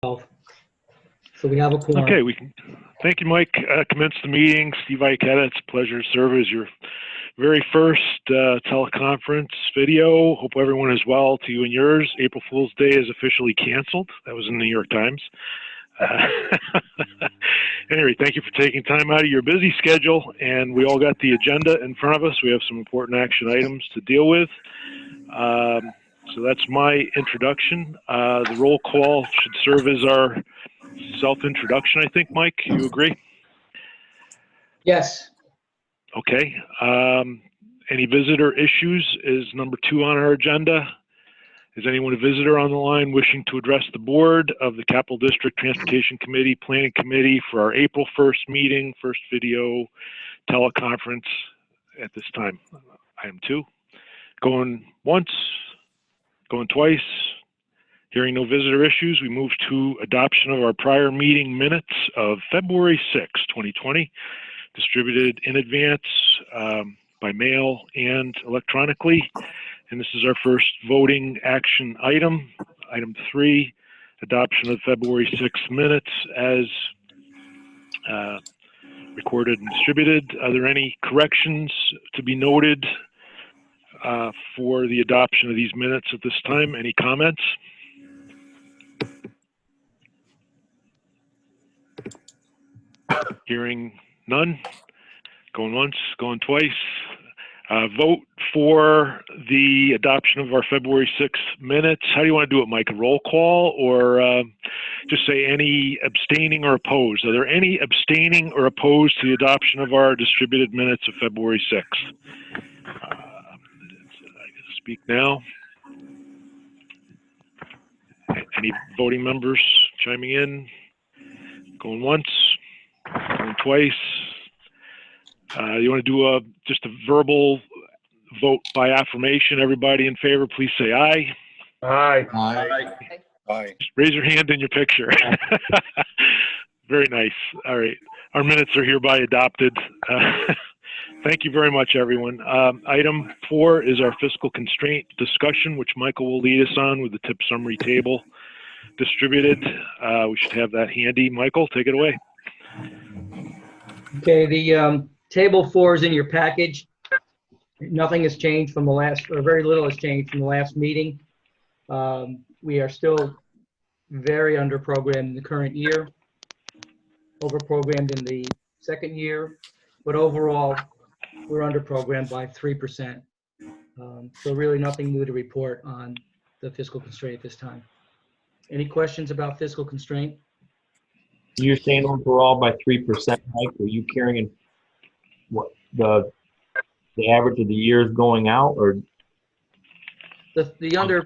So we have a quorum. Okay, we can. Thank you, Mike. Commence the meeting. Steve Aiketta, it's a pleasure to serve as your very first teleconference video. Hope everyone is well to you and yours. April Fool's Day is officially canceled. That was in the New York Times. Anyway, thank you for taking time out of your busy schedule, and we all got the agenda in front of us. We have some important action items to deal with. So that's my introduction. The roll call should serve as our self-introduction, I think, Mike. You agree? Yes. Okay. Any visitor issues is number 2 on our agenda. Is anyone a visitor on the line wishing to address the board of the Capital District Transportation Committee, Planning Committee for our April 1st meeting, first video teleconference at this time? Item 2. Going once, going twice. Hearing no visitor issues, we move to adoption of our prior meeting minutes of February 6, 2020, distributed in advance by mail and electronically. And this is our first voting action item. Item 3, adoption of February 6 minutes as recorded and distributed. Are there any corrections to be noted for the adoption of these minutes at this time? Any comments? Hearing none. Going once, going twice. Vote for the adoption of our February 6th minutes. How do you want to do it, Mike? A roll call, or just say any abstaining or opposed? Are there any abstaining or opposed to the adoption of our distributed minutes of February 6th? I can speak now. Any voting members chiming in? Going once, going twice. You want to do just a verbal vote by affirmation? Everybody in favor, please say aye. Aye. Aye. Aye. Just raise your hand in your picture. Very nice. All right. Our minutes are hereby adopted. Thank you very much, everyone. Item 4 is our fiscal constraint discussion, which Michael will lead us on with the tip summary table distributed. We should have that handy. Michael, take it away. Okay, the table 4 is in your package. Nothing has changed from the last, or very little has changed from the last meeting. We are still very under-programmed in the current year, over-programmed in the second year, but overall, we're under-programmed by 3%. So really nothing new to report on the fiscal constraint at this time. Any questions about fiscal constraint? You're saying overall by 3%, Mike? Were you carrying what the average of the years going out, or the under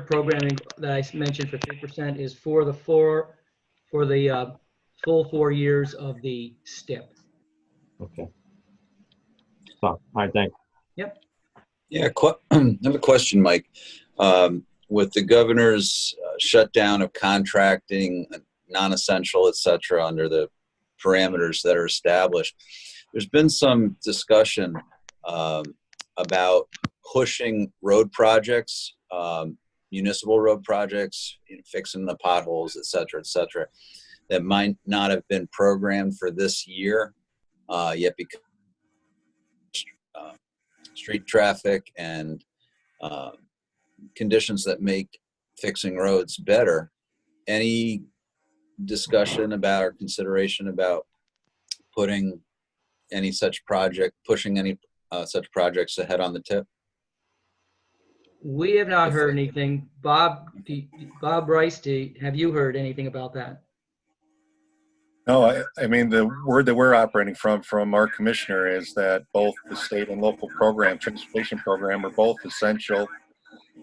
programming that I mentioned for 3% is for the full 4 years of the STIP. okay? So, all right, thanks. Yep. Yeah, I have a question, Mike. With the governor's shutdown of contracting, non-essential, et cetera, under the parameters that are established, there's been some discussion about pushing road projects, municipal road projects, fixing the potholes, et cetera, that might not have been programmed for this year, yet because street traffic and conditions that make fixing roads better. Any discussion about or consideration about putting any such project, pushing any such projects ahead on the tip? We have not heard anything. Bob Rice, have you heard anything about that? No, I mean, the word that we're operating from our commissioner is that both the state and local program, transportation program, are both essential,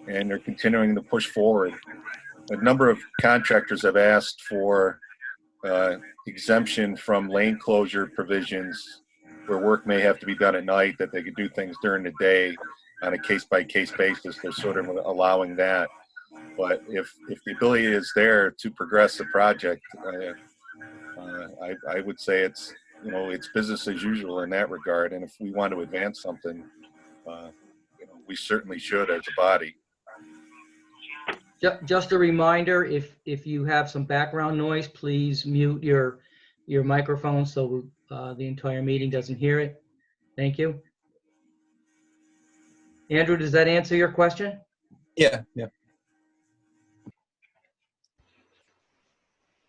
and they're continuing to push forward. A number of contractors have asked for exemption from lane closure provisions where work may have to be done at night, that they could do things during the day on a case-by-case basis. They're sort of allowing that. But if the ability is there to progress the project, I would say it's business as usual in that regard. And if we want to advance something, we certainly should as a body. Just a reminder, if you have some background noise, please mute your microphone so the entire meeting doesn't hear it. Thank you. Andrew, does that answer your question? Yeah.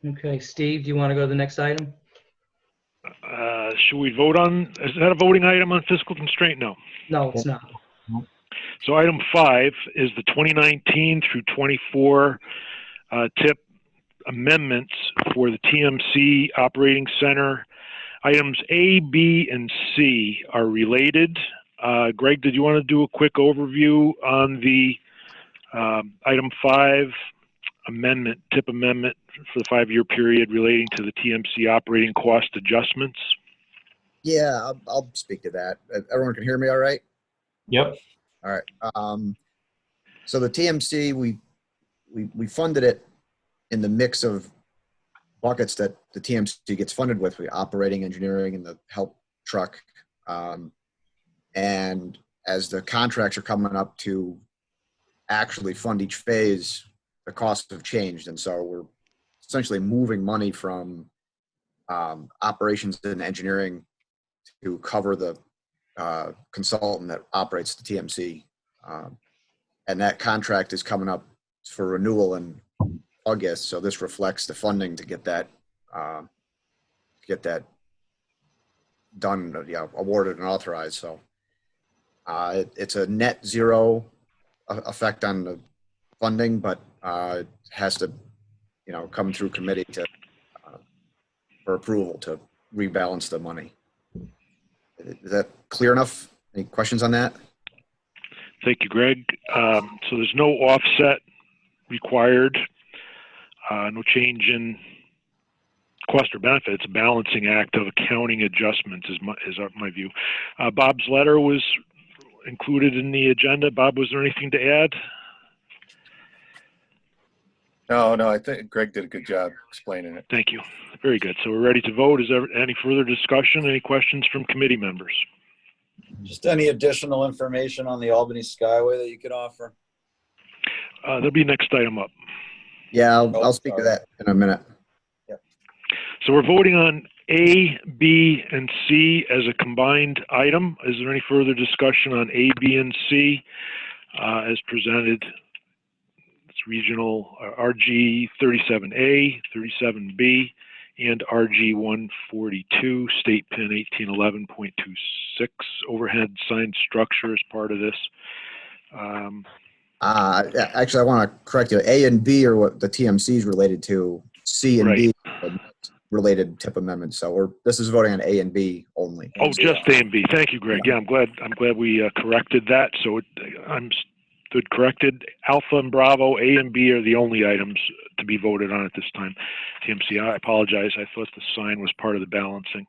Okay, Steve, do you want to go to the next item? Should we vote on, is that a voting item on fiscal constraint? No. No, it's not. So item 5 is the 2019 through 24 TIP amendments for the TMC Operating Center. Items A, B, and C are related. Greg, did you want to do a quick overview on the item 5 amendment, TIP amendment for the 5-year period relating to the TMC operating cost adjustments? Yeah, I'll speak to that. Everyone can hear me all right? Yep. All right. So the TMC, we funded it in the mix of buckets that the TMC gets funded with, the operating, engineering, and the help truck. And as the contracts are coming up to actually fund each phase, the costs have changed. And so we're essentially moving money from operations and engineering to cover the consultant that operates the TMC. And that contract is coming up for renewal in August. So this reflects the funding to get that done, awarded and authorized. So it's a net zero effect on the funding, but it has to, come through committee to for approval to rebalance the money. Is that clear enough? Any questions on that? Thank you, Greg. So there's no offset required, no change in cost or benefit. It's a balancing act of accounting adjustments is my view. Bob's letter was included in the agenda. Bob, was there anything to add? No, I think Greg did a good job explaining it. Thank you. Very good. So we're ready to vote. Is there any further discussion? Any questions from committee members? Just any additional information on the Albany Skyway that you could offer? There'll be next item up. Yeah, I'll speak to that in a minute. So we're voting on A, B, and C as a combined item. Is there any further discussion on A, B, and C as presented? It's regional RG 37A, 37B, and RG 142, state pin 1811.26, overhead sign structure as part of this. Actually, I want to correct you. A and B are what the TMC is related to. C and D are related TIP amendments. So this is voting on A and B only. Oh, just A and B. Thank you, Greg. Yeah, I'm glad we corrected that. So I'm stood corrected. Alpha and Bravo, A and B are the only items to be voted on at this time. TMC, I apologize. I thought the sign was part of the balancing.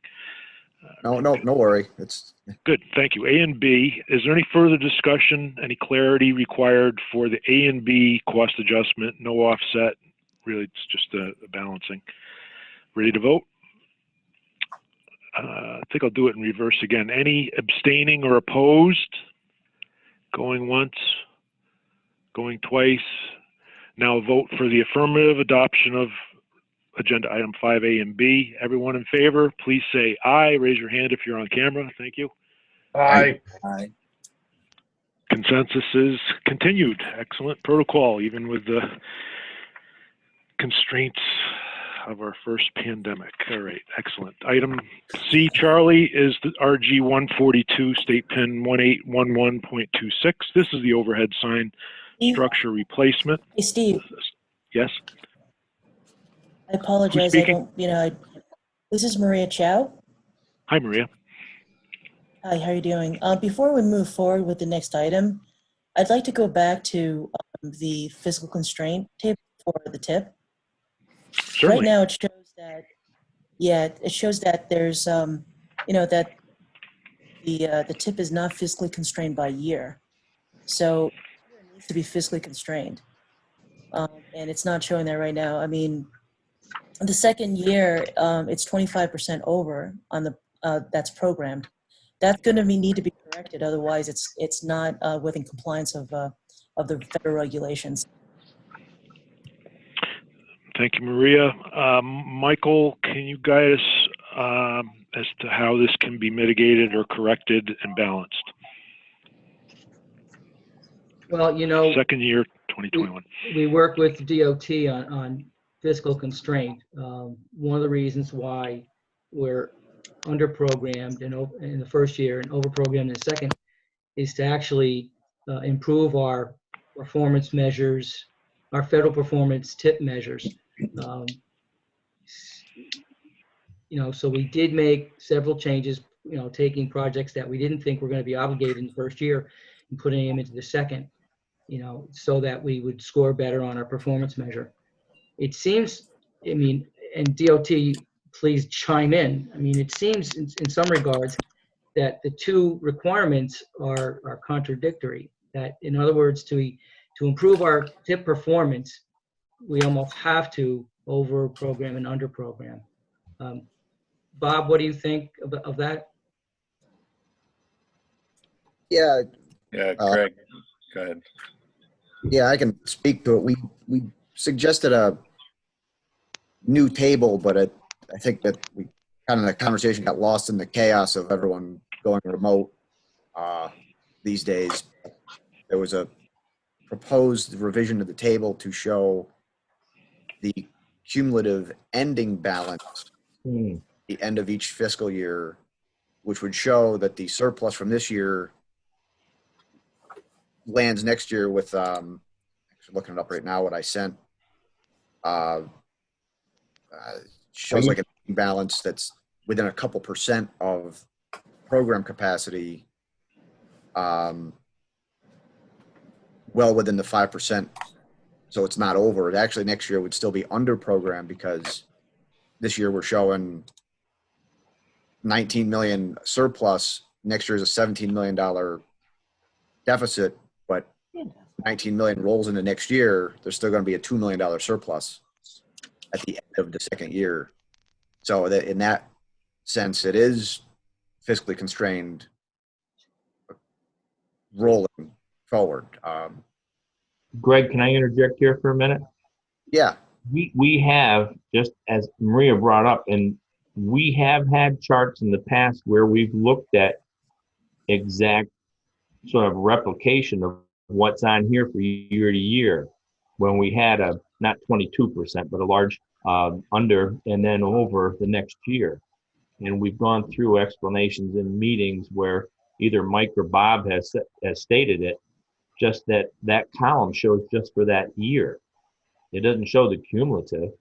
No worry. It's good. Thank you. A and B. Is there any further discussion, any clarity required for the A and B cost adjustment? No offset. Really, it's just a balancing. Ready to vote? I think I'll do it in reverse again. Any abstaining or opposed? Going once, going twice. Now a vote for the affirmative adoption of agenda item 5A and B. Everyone in favor, please say aye. Raise your hand if you're on camera. Thank you. Aye. Aye. Consensus is continued. Excellent protocol, even with the constraints of our first pandemic. All right, excellent. Item C, Charlie, is the RG 142, state pin 1811.26. This is the overhead sign structure replacement. Hey, Steve. Yes? I apologize. I don't, this is Maria Chow. Hi, Maria. Hi, how are you doing? Before we move forward with the next item, I'd like to go back to the fiscal constraint table for the TIP. Certainly. Right now, it shows that there's, that the TIP is not fiscally constrained by year. So it needs to be fiscally constrained. And it's not showing that right now. I mean, the second year, it's 25% over on the that's programmed. That's going to need to be corrected. Otherwise, it's not within compliance of the federal regulations. Thank you, Maria. Michael, can you guide us as to how this can be mitigated or corrected and balanced? Well, you know, Second year, 2021. we work with DOT on fiscal constraint. One of the reasons why we're under-programmed in the first year and over-programmed in the second is to actually improve our performance measures, our federal performance tip measures. So we did make several changes, taking projects that we didn't think were going to be obligated in the first year and putting them into the second, so that we would score better on our performance measure. It seems, and DOT, please chime in. It seems in some regards that the two requirements are contradictory. That, in other words, to improve our tip performance, we almost have to over-program and under-program. Bob, what do you think of that? Yeah, Yeah, Greg, go ahead. yeah, I can speak to it. We suggested a new table, but I think that the conversation got lost in the chaos of everyone going remote these days. There was a proposed revision to the table to show the cumulative ending balance at the end of each fiscal year, which would show that the surplus from this year lands next year with, actually looking it up right now, what I sent, shows like a balance that's within a couple percent of program capacity, well within the 5%. So it's not over. It actually next year would still be under program, because this year we're showing 19 million surplus. Next year is a $17 million deficit, but 19 million rolls into next year. There's still going to be a $2 million surplus at the end of the second year. So that in that sense, it is fiscally constrained rolling forward. Greg, can I interject here for a minute? Yeah. We have, just as Maria brought up, and we have had charts in the past where we've looked at exact sort of replication of what's on here for year to year, when we had a, not 22%, but a large under and then over the next year. And we've gone through explanations in meetings where either Mike or Bob has stated it, just that column shows just for that year. It doesn't show the cumulative,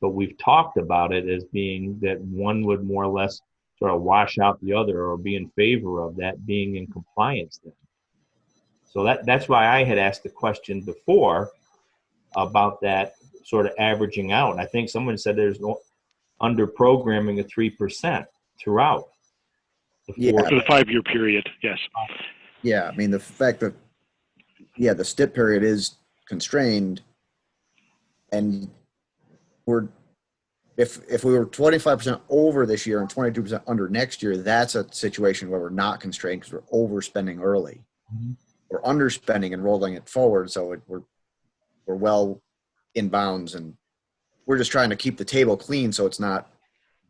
but we've talked about it as being that one would more or less sort of wash out the other, or be in favor of that being in compliance then. So that's why I had asked the question before about that sort of averaging out. I think someone said there's no under programming of 3% throughout. For the 5-year period, yes. Yeah, the fact that, the STIP period is constrained, and if we were 25% over this year and 22% under next year, that's a situation where we're not constrained because we're overspending early. Mm-hmm. We're underspending and rolling it forward, so we're well in bounds, and we're just trying to keep the table clean so it's not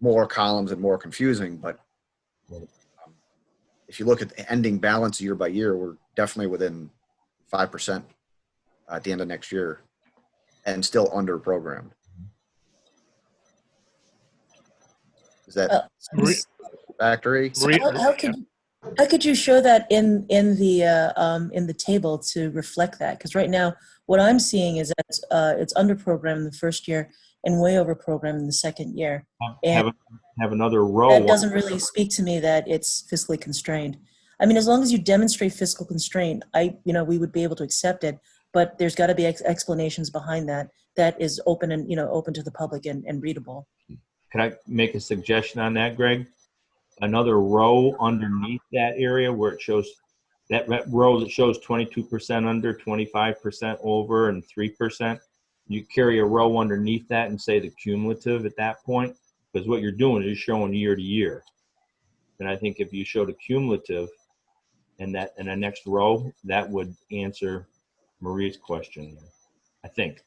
more columns and more confusing. But if you look at the ending balance year by year, we're definitely within 5% at the end of next year, and still under programmed. Is that factory? So how could you show that in the table to reflect that? Because right now, what I'm seeing is that it's under programmed in the first year and way over programmed in the second year. And have another row. that doesn't really speak to me that it's fiscally constrained. As long as you demonstrate fiscal constraint, we would be able to accept it. But there's got to be explanations behind that is open and open to the public and readable. Can I make a suggestion on that, Greg? Another row underneath that area where it shows that row that shows 22% under, 25% over, and 3%. You carry a row underneath that and say the cumulative at that point, because what you're doing is showing year to year. And I think if you show the cumulative and that in the next row, that would answer Maria's question, I think.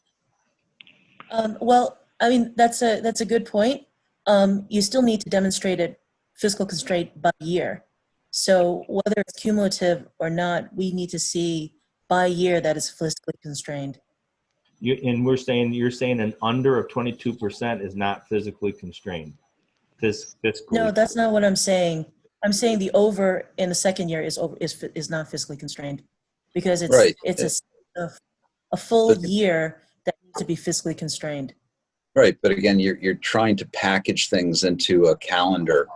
Well, I mean, that's a good point. You still need to demonstrate a fiscal constraint by year. So whether it's cumulative or not, we need to see by year that is fiscally constrained. And you're saying an under of 22% is not physically constrained. Fiscally. No, that's not what I'm saying. I'm saying the over in the second year is not fiscally constrained because Right. it's a full But- year that needs to be fiscally constrained. Right, but again, you're trying to package things into a calendar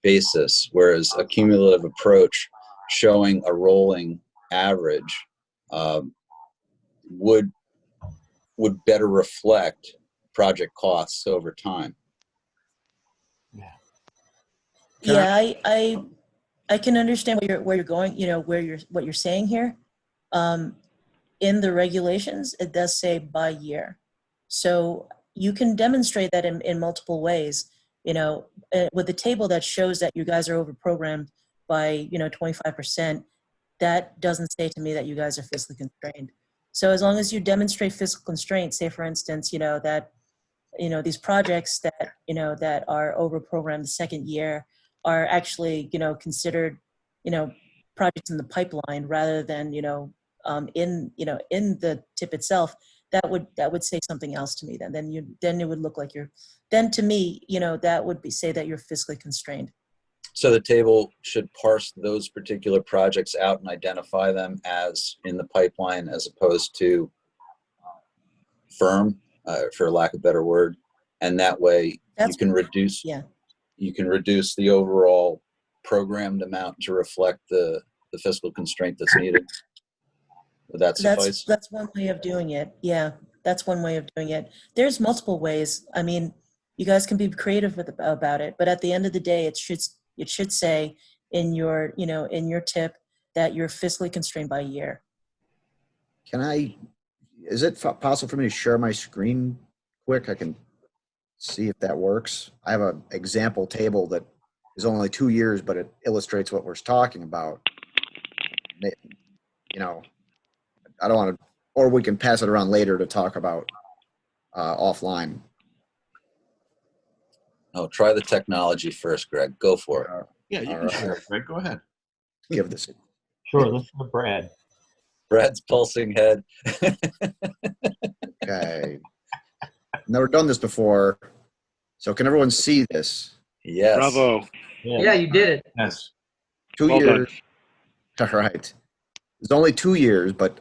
basis, whereas a cumulative approach showing a rolling average would better reflect project costs over time. Yeah, I can understand where you're going. You know what you're saying here. In the regulations, it does say by year, so you can demonstrate that in multiple ways. You know, with the table that shows that you guys are over programmed by 25%, that doesn't say to me that you guys are fiscally constrained. So as long as you demonstrate fiscal constraint, say for instance, that these projects that that are over programmed the second year are actually considered projects in the pipeline rather than in the tip itself, that would say something else to me. Then it would look like then to me that would say that you're fiscally constrained. So the table should parse those particular projects out and identify them as in the pipeline as opposed to firm, for lack of a better word. And that way you can reduce the overall programmed amount to reflect the fiscal constraint that's needed. Would that suffice? That's one way of doing it. Yeah, that's one way of doing it. There's multiple ways. I mean, you guys can be creative about it, but at the end of the day, it should say in your tip that you're fiscally constrained by year. Is it possible for me to share my screen quick? I can see if that works. I have an example table that is only 2 years, but it illustrates what we're talking about. I don't want to, or we can pass it around later to talk about offline. Oh, try the technology first, Greg. Go for it. Yeah, you can share it, Greg. Go ahead. Give this. Sure, let's go Brad. Brad's pulsing head. Okay. Never done this before. So can everyone see this? Yes. Bravo. Yeah, you did it. Yes. 2 Well years. All right. It's only 2 years, but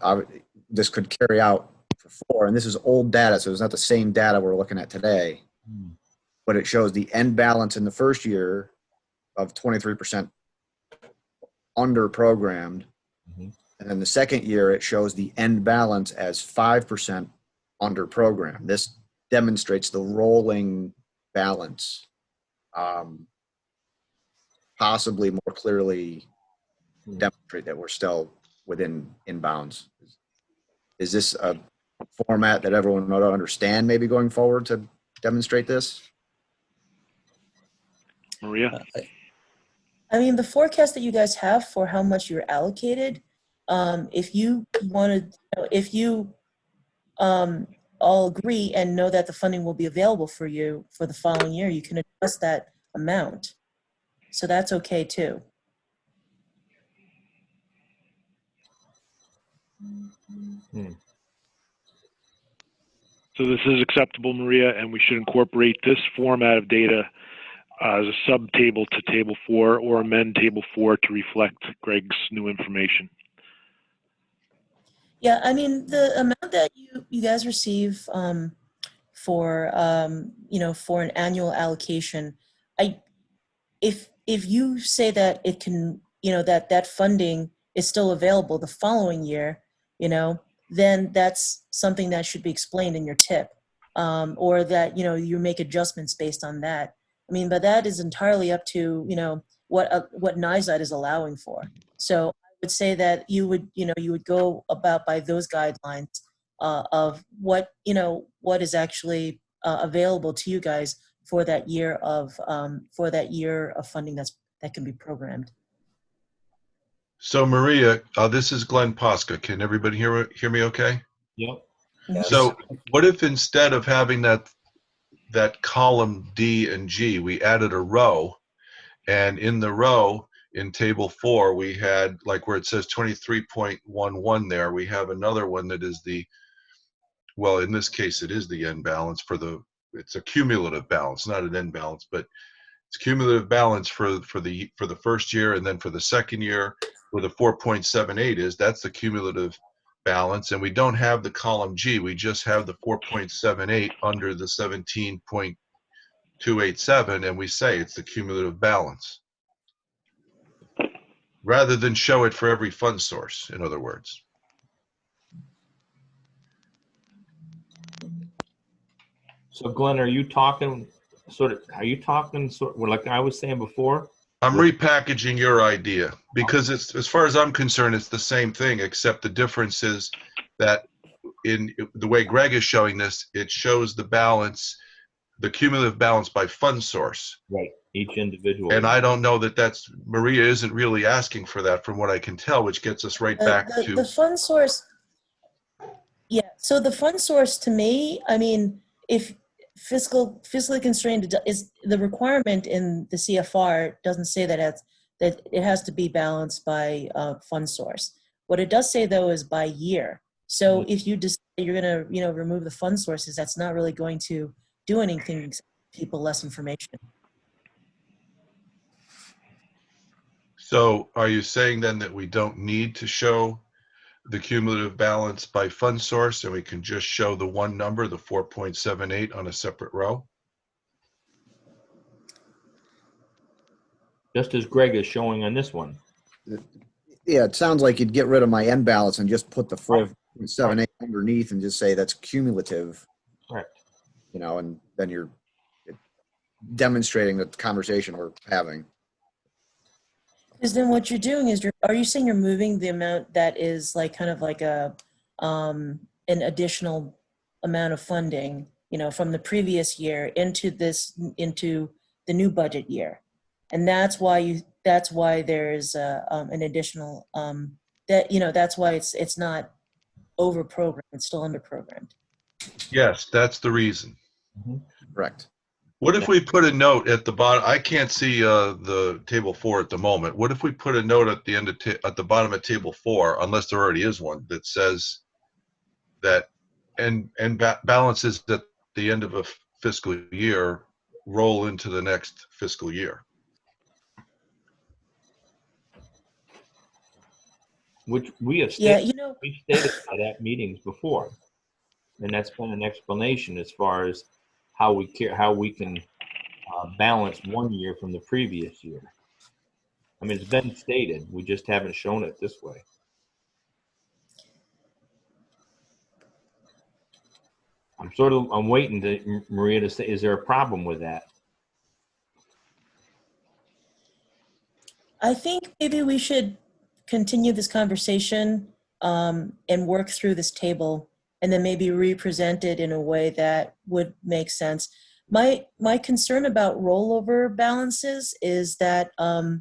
this could carry out for 4. And this is old data, so it's not the same data we're looking at today. But it shows the end balance in the first year of 23% under programmed. Mhm. And then the second year, it shows the end balance as 5% under programmed. This demonstrates the rolling balance, possibly more clearly demonstrate that we're still in bounds. Is this a format that everyone would understand maybe going forward to demonstrate this? Maria? I mean, the forecast that you guys have for how much you're allocated, if you wanted, if you all agree and know that the funding will be available for you for the following year, you can adjust that amount. So that's okay too. So this is acceptable, Maria, and we should incorporate this format of data as a sub-table to Table 4 or amend Table 4 to reflect Greg's new information. Yeah, I mean, the amount that you guys receive for for an annual allocation, if you say that it can, that funding is still available the following year, then that's something that should be explained in your tip, or that you make adjustments based on that. I mean, but that is entirely up to what NISAID is allowing for. So I would say that you would go about by those guidelines of what is actually available to you guys for that year of funding that can be programmed. So Maria, this is Glenn Posca. Can everybody hear me okay? Yep. So what if instead of having that column D and G, we added a row, and in the row in table 4, we had, like where it says 23.11 there, we have another one that is well, in this case, it is the end balance it's a cumulative balance, not an end balance, but it's cumulative balance for the first year, and then for the second year, where the 4.78 is, that's the cumulative balance. And we don't have the column G, we just have the 4.78 under the 17.287, and we say it's the cumulative balance, rather than show it for every fund source, in other words. So Glenn, are you talking like I was saying before? I'm repackaging your idea, because it's, as far as I'm concerned, it's the same thing, except the difference is that in the way Greg is showing this, it shows the balance, the cumulative balance by fund source. Right. Each individual. And I don't know that Maria isn't really asking for that, from what I can tell, which gets us right back to the fund source. Yeah. So the fund source, to me, I mean, if fiscally constrained is the requirement in the CFR, doesn't say that it has to be balanced by fund source. What it does say though is by year. So if you decide you're going to remove the fund sources, that's not really going to do anything except give people less information. So are you saying then that we don't need to show the cumulative balance by fund source, and we can just show the one number, the 4.78, on a separate row? Just as Greg is showing on this one. Yeah, it sounds like you'd get rid of my end balance and just put the 4.78 underneath and just say that's cumulative. Correct. And then you're demonstrating the conversation we're having. Because then what you're doing is are you saying you're moving the amount that is like kind of like an additional amount of funding, from the previous year into the new budget year, and that's why there's an additional that's why it's not over programmed, it's still under programmed. Yes, that's the reason. Mm-hmm. Correct. What if we put a note at the bottom? I can't see the table 4 at the moment. What if we put a note at the end of at the bottom of table 4, unless there already is one, that says that balances at the end of a fiscal year roll into the next fiscal year? Which we have stated, Yeah, we've stated that at meetings before, and that's been an explanation as far as how we can balance one year from the previous year. I mean, it's been stated, we just haven't shown it this way. I'm waiting to Maria to say, is there a problem with that? I think maybe we should continue this conversation and work through this table, and then maybe represent it in a way that would make sense. My concern about rollover balances is that the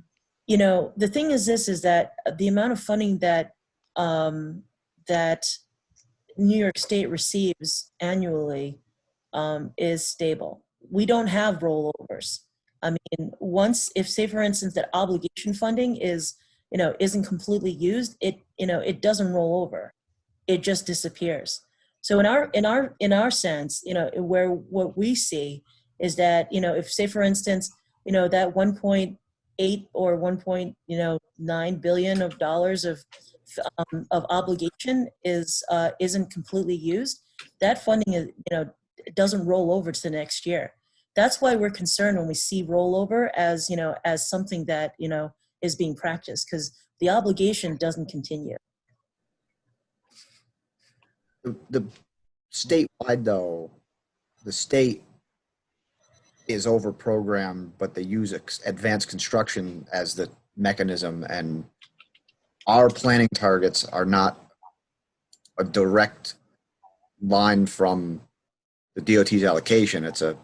thing is that the amount of funding that that New York State receives annually is stable. We don't have rollovers. I mean, if say for instance that obligation funding isn't completely used, it doesn't roll over. It just disappears. So in our sense, where what we see is that, if say for instance, that 1.8 or 1.9 billion of dollars of obligation isn't completely used, that funding is, doesn't roll over to the next year. That's why we're concerned when we see rollover as something that, is being practiced, because the obligation doesn't continue. The statewide, though, the state is over programmed, but they use advanced construction as the mechanism, and our planning targets are not a direct line from the DOT's allocation. It's a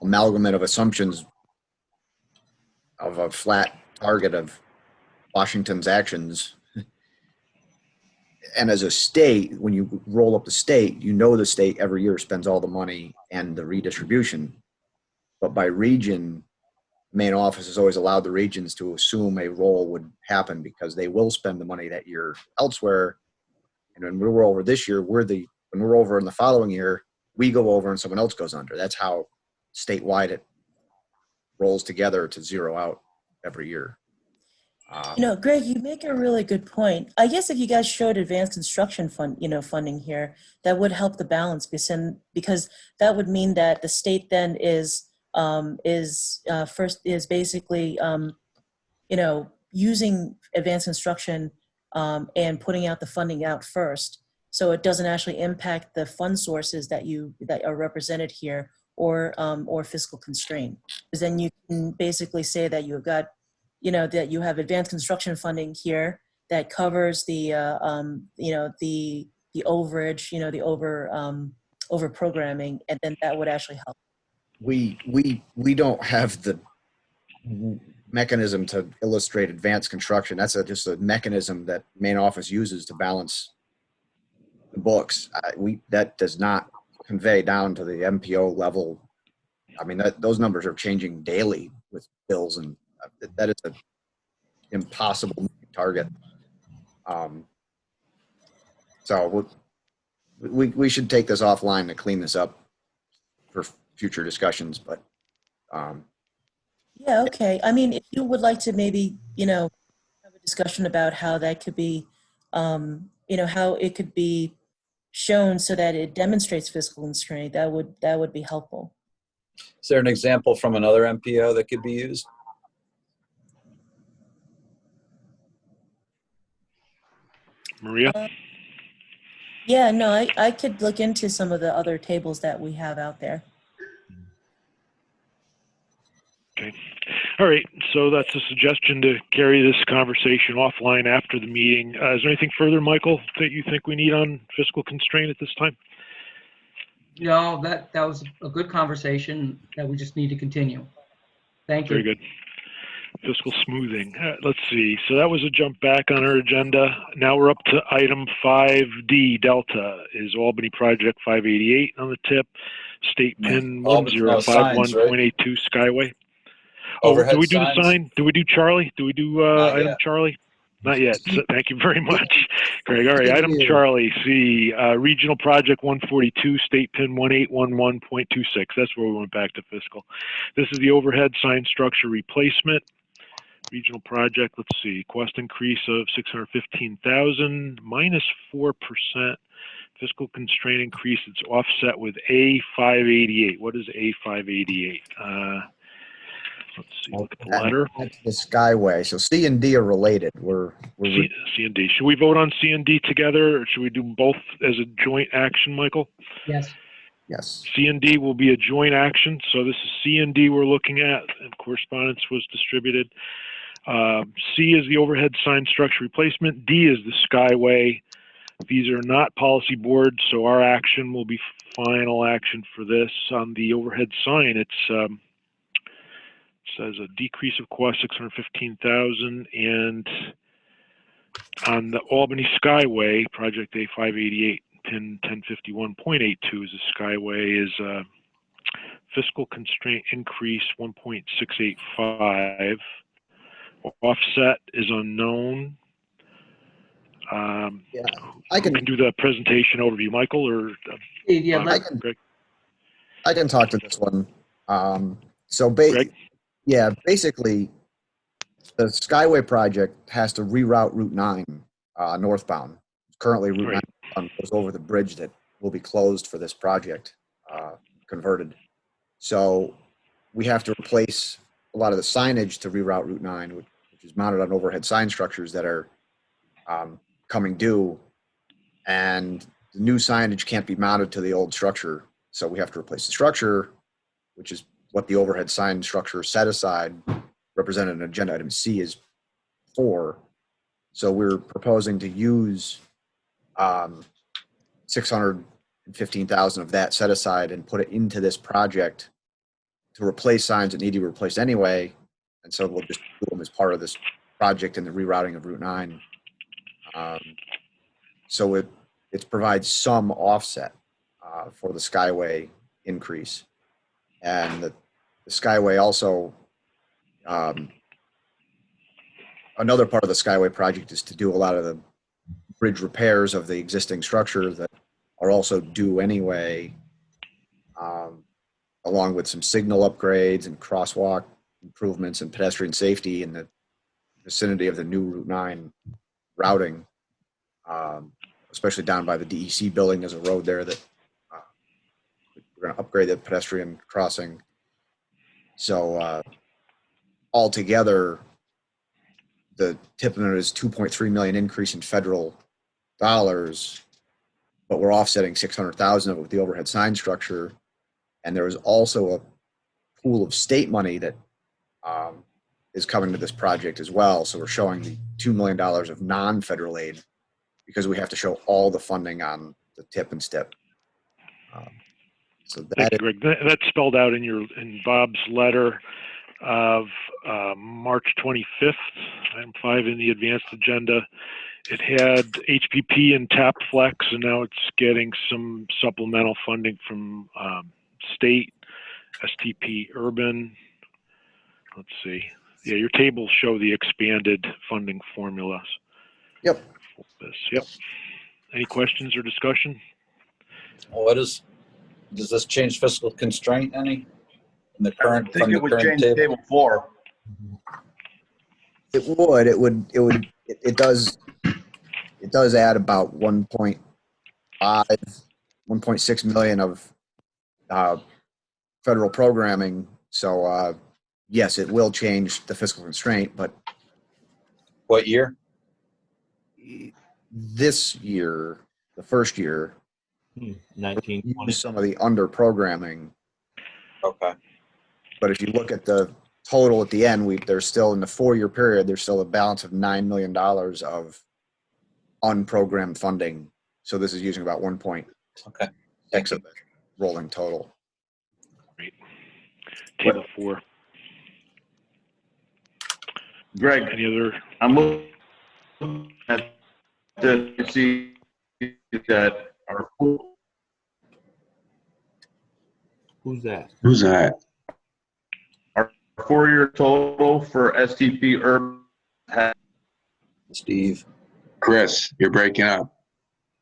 amalgamate of assumptions of a flat target of Washington's actions. and as a state, when you roll up the state, you know the state every year spends all the money and the redistribution. But by region, main office has always allowed the regions to assume a roll would happen because they will spend the money that year elsewhere. And when we're over this year, when we're over in the following year, we go over and someone else goes under. That's how statewide it rolls together to zero out every year. Greg, you make a really good point. I guess if you guys showed advanced construction funding here, that would help the balance because that would mean that the state then is basically using advanced construction and putting out the funding out first, so it doesn't actually impact the fund sources that are represented here or fiscal constraint. Because then you can basically say that you've got that you have advanced construction funding here that covers the overage, the over programming, and then that would actually help. We don't have the mechanism to illustrate advanced construction. That's just a mechanism that main office uses to balance the books. That does not convey down to the MPO level. I mean, those numbers are changing daily with bills, and that is an impossible target. So we should take this offline to clean this up for future discussions. But yeah, okay. I mean, if you would like to maybe have a discussion about how that could be, how it could be shown so that it demonstrates fiscal constraint, that would be helpful. Is there an example from another MPO that could be used? Maria? Yeah, no, I could look into some of the other tables that we have out there. Okay. All right. So that's a suggestion to carry this conversation offline after the meeting. Is there anything further, Michael, that you think we need on fiscal constraint at this time? No, that was a good conversation that we just need to continue. Thank you. Very good. Fiscal smoothing. Let's see. So that was a jump back on our agenda. Now we're up to item 5D. Delta is Albany Project 588 on the tip. State pin 1051.82 Skyway. Overhead do we do signs? the sign? Do we do Charlie? Do we do item yet. Charlie? Not yet. So thank you very much, Greg. All right, item Charlie, C, Regional Project 142, State Pin 1811.26. That's where we went back to fiscal. This is the overhead sign structure replacement. Regional project, let's see, cost increase of 615,000, minus 4%. Fiscal constraint increase, it's offset with A588. What is A588? Let's see, look at the letter. That's the Skyway. So C and D are related. C and D. Should we vote on C and D together, or should we do both as a joint action, Michael? Yes. Yes. C and D will be a joint action. So this is C and D we're looking at, and correspondence was distributed. C is the overhead sign structure replacement. D is the Skyway. These are not policy boards, so our action will be final action for this. On the overhead sign, it says a decrease of cost 615,000, and on the Albany Skyway, project A588, pin 1051.82 is a Skyway, is fiscal constraint increase 1.685. Offset is unknown. Yeah, I can do the presentation overview, Michael, or Yeah, Greg? I can talk to this one. Greg? Yeah, basically, the Skyway project has to reroute Route 9 northbound. Currently, Route 9 goes over the bridge that will be closed for this project, converted. So we have to replace a lot of the signage to reroute Route 9, which is mounted on overhead sign structures that are coming due. And the new signage can't be mounted to the old structure. So we have to replace the structure, which is what the overhead sign structure set aside, represented in agenda item C, is for. So we're proposing to use 615,000 of that set aside and put it into this project to replace signs that need to be replaced anyway. And so we'll just do them as part of this project and the rerouting of Route 9. So it provides some offset for the Skyway increase. And the Skyway also, another part of the Skyway project is to do a lot of the bridge repairs of the existing structure that are also due anyway, along with some signal upgrades and crosswalk improvements and pedestrian safety in the vicinity of the new Route 9 routing, especially down by the DEC building. There's a road there that we're going to upgrade the pedestrian crossing. So altogether, the tip limit is 2.3 million increase in federal dollars, but we're offsetting 600,000 of it with the overhead sign structure. And there is also a pool of state money that is coming to this project as well. So we're showing the $2 million of non-federal aid because we have to show all the funding on the tip and stip. So Thank that you, Greg. That's spelled out in Bob's letter of March 25th, item 5 in the advanced agenda. It had HPP and TAP Flex, and now it's getting some supplemental funding from state, STP Urban. Let's see. Yeah, your tables show the expanded funding formulas. Yep. Yep. Any questions or discussion? Does this change fiscal constraint any? In the current, I think it would change table? table 4. It does add about 1.5, 1.6 million of federal programming. So yes, it will change the fiscal constraint, but What year? this year, the first year, 1920. use some of the under programming. Okay. But if you look at the total at the end, there's still in the 4-year period, there's still a balance of $9 million of unprogrammed funding. So this is using about 1.6 of the rolling total. Great. Table 4. Greg, Any other? I'm looking at the see that our Who's that? Who's that? 4-year total for STP Urban. Steve. Chris, you're breaking up.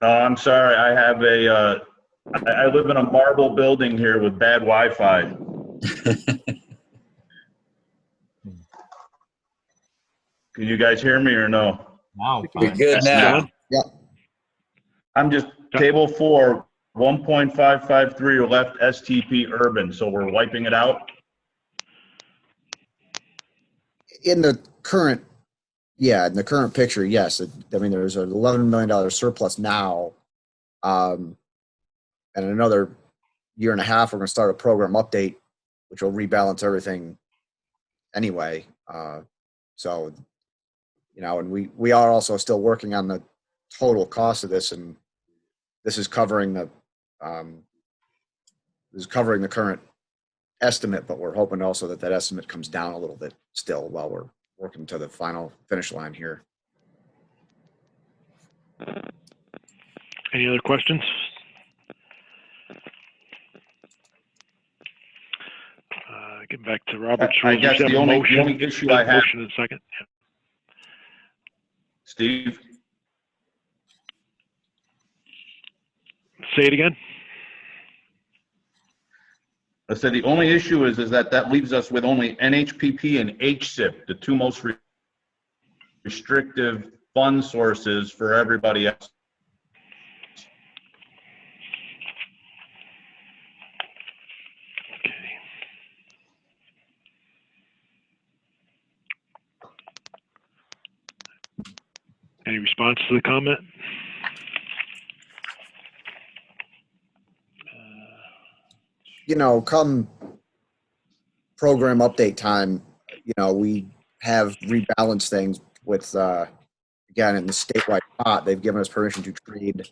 I'm sorry, I have I live in a marble building here with bad Wi-Fi. Can you guys hear me or no? Now, You're fine. good now. Yeah. I'm just, table 4, 1.553 left STP Urban, so we're wiping it out? In the current picture, yes. I mean, there's an $11 million surplus now. And in another year and a half, we're going to start a program update, which will rebalance everything anyway. So, and we are also still working on the total cost of this, and this is covering the current estimate, but we're hoping also that estimate comes down a little bit still while we're working to the final finish line here. Any other questions? Getting back to Robert's I rules. guess We the have a only motion. issue We I have a have, motion in a second. Yeah. Steve, Say it again. I said the only issue is that leaves us with only NHPP and HSIP, the two most restrictive fund sources for everybody else. Okay. Any response to the comment? Come program update time, we have rebalanced things with, again, in the statewide pot, they've given us permission to trade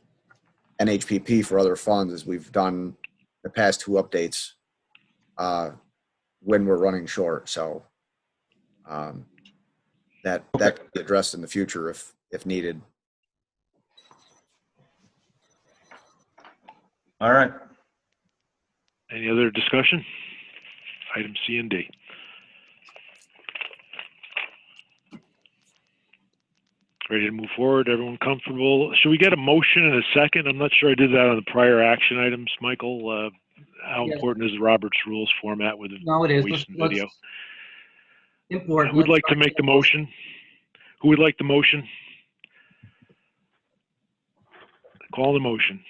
NHPP for other funds as we've done the past 2 updates when we're running short. So that could be addressed in the future if needed. All right. Any other discussion? Item C and D. Ready to move forward? Everyone comfortable? Should we get a motion in a second? I'm not sure I did that on the prior action items, Michael. How Yes. important is the Roberts Rules format with No, it is. voice and video? Important. Who would like to make the motion? Who would like the motion? Call the motion.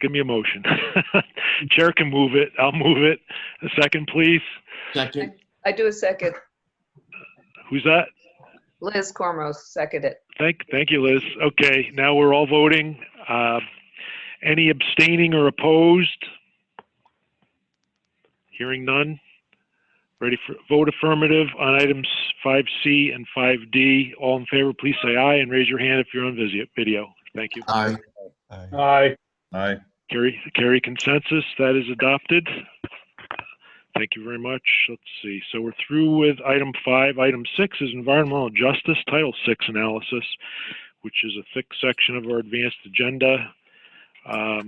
Give me a motion. Chair can move it. I'll move it. A second, please. Second. I do a second. Who's that? Liz Cormos, second it. Thank you, Liz. Okay, now we're all voting. Any abstaining or opposed? Hearing none. Ready for vote affirmative on items 5C and 5D. All in favor, please say aye and raise your hand if you're on video. Thank you. Aye. Aye. Aye. Carry consensus. That is adopted. Thank you very much. Let's see. So we're through with item 5. Item 6 is environmental justice, Title 6 analysis, which is a thick section of our advanced agenda. A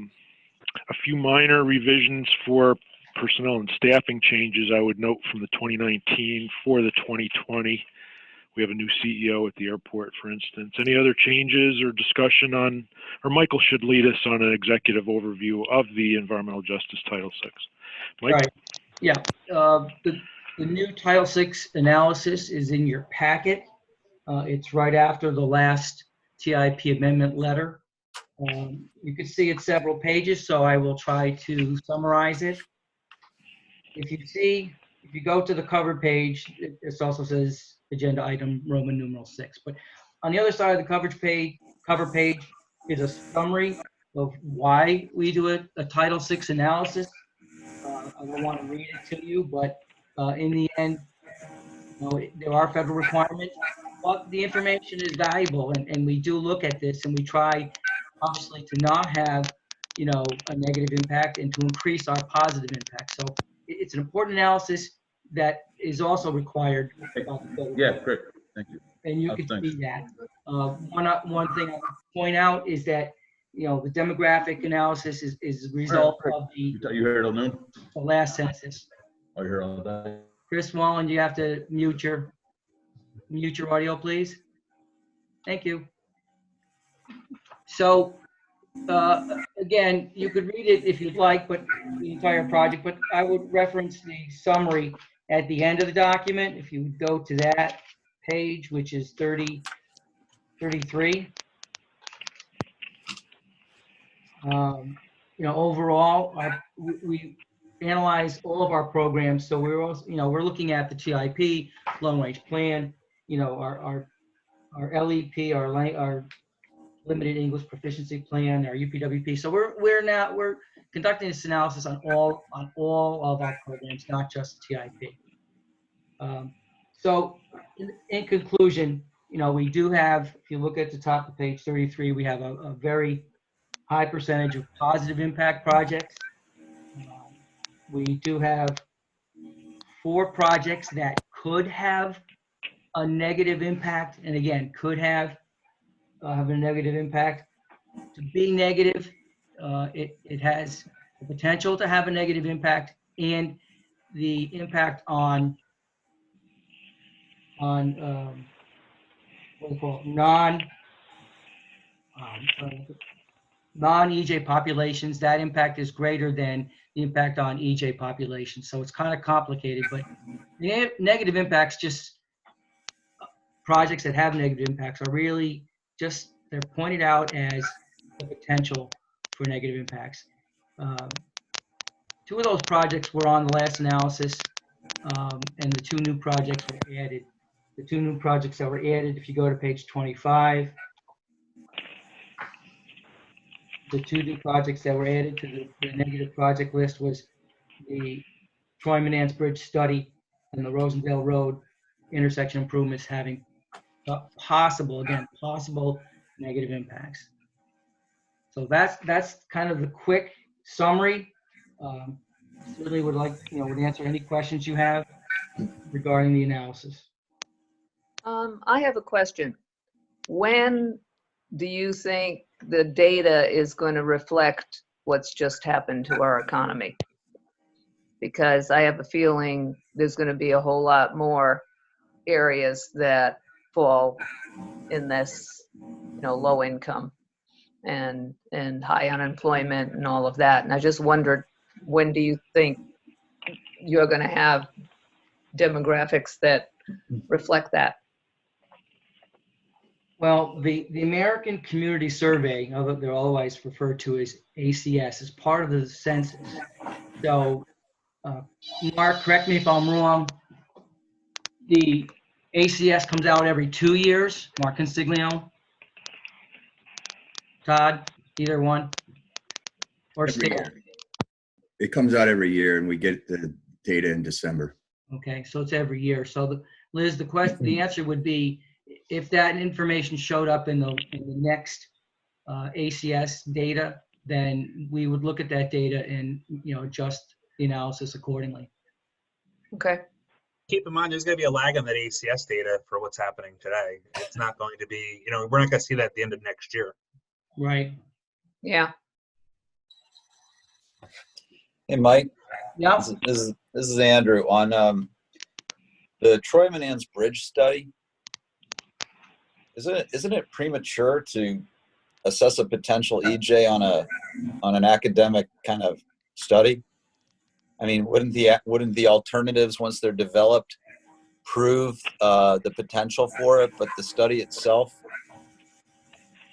few minor revisions for personnel and staffing changes I would note from the 2019 for the 2020. We have a new CEO at the airport, for instance. Any other changes or discussion on, or Michael should lead us on an executive overview of the environmental justice Title 6. Mike? Right. Yeah. The new Title VI analysis is in your packet. It's right after the last TIP amendment letter. You can see it's several pages, so I will try to summarize it. If you go to the cover page, it also says agenda item Roman numeral 6. But on the other side of the cover page is a summary of why we do a Title VI analysis. I don't want to read it to you, but in the end, there are federal requirements, but the information is valuable, and we do look at this, and we try, obviously, to not have, a negative impact and to increase our positive impact. So it's an important analysis that is also required. Yeah, great. Thank you. And you can see that. One thing I would point out is that, the demographic analysis is a result of You heard till noon? the last census. Oh, you heard all that? Chris Wallen, you have to mute your audio, please. Thank you. So, again, you could read it if you'd like, but the entire project, but I would reference the summary at the end of the document. If you would go to that page, which is 33. Overall, we analyze all of our programs. So we're also, we're looking at the TIP, long range plan, our LEP, our limited English proficiency plan, our UPWP. So we're conducting this analysis on all of our programs, not just TIP. So in conclusion, we do have, if you look at the top of page 33, we have a very high percentage of positive impact projects. We do have 4 projects that could have a negative impact, and again, could have a negative impact. To be negative, it has the potential to have a negative impact, and the impact on what do you call it, non-EJ populations, that impact is greater than the impact on EJ populations. So it's kind of complicated, but negative impacts, just projects that have negative impacts, are really just, they're pointed out as the potential for negative impacts. 2 of those projects were on the last analysis, and the 2 new projects were added. The 2 new projects that were added, if you go to page 25, the 2 new projects that were added to the negative project list was the Troy-Manans Bridge study and the Rosendale Road intersection improvements having possible negative impacts. So that's kind of the quick summary. Certainly would like, would answer any questions you have regarding the analysis. I have a question. When do you think the data is going to reflect what's just happened to our economy? Because I have a feeling there's going to be a whole lot more areas that fall in this, low income and high unemployment and all of that. And I just wondered, when do you think you're going to have demographics that reflect that? Well, the American Community Survey, although they're always referred to as ACS, is part of the census. So, Mark, correct me if I'm wrong, the ACS comes out every 2 years, Mark Consiglio? Todd, either one? Or Every Stan? year. It comes out every year and we get the data in December. Okay, so it's every year. So Liz, the answer would be, if that information showed up in the next ACS data, then we would look at that data and adjust the analysis accordingly. Okay. Keep in mind, there's going to be a lag on that ACS data for what's happening today. It's not going to be, we're not going to see that at the end of next year. Right. Yeah. Hey, Mike. Yeah. This is Andrew. On the Troy Manans Bridge study, isn't it premature to assess a potential EJ on an academic kind of study? I mean, wouldn't the alternatives, once they're developed, prove the potential for it? But the study itself,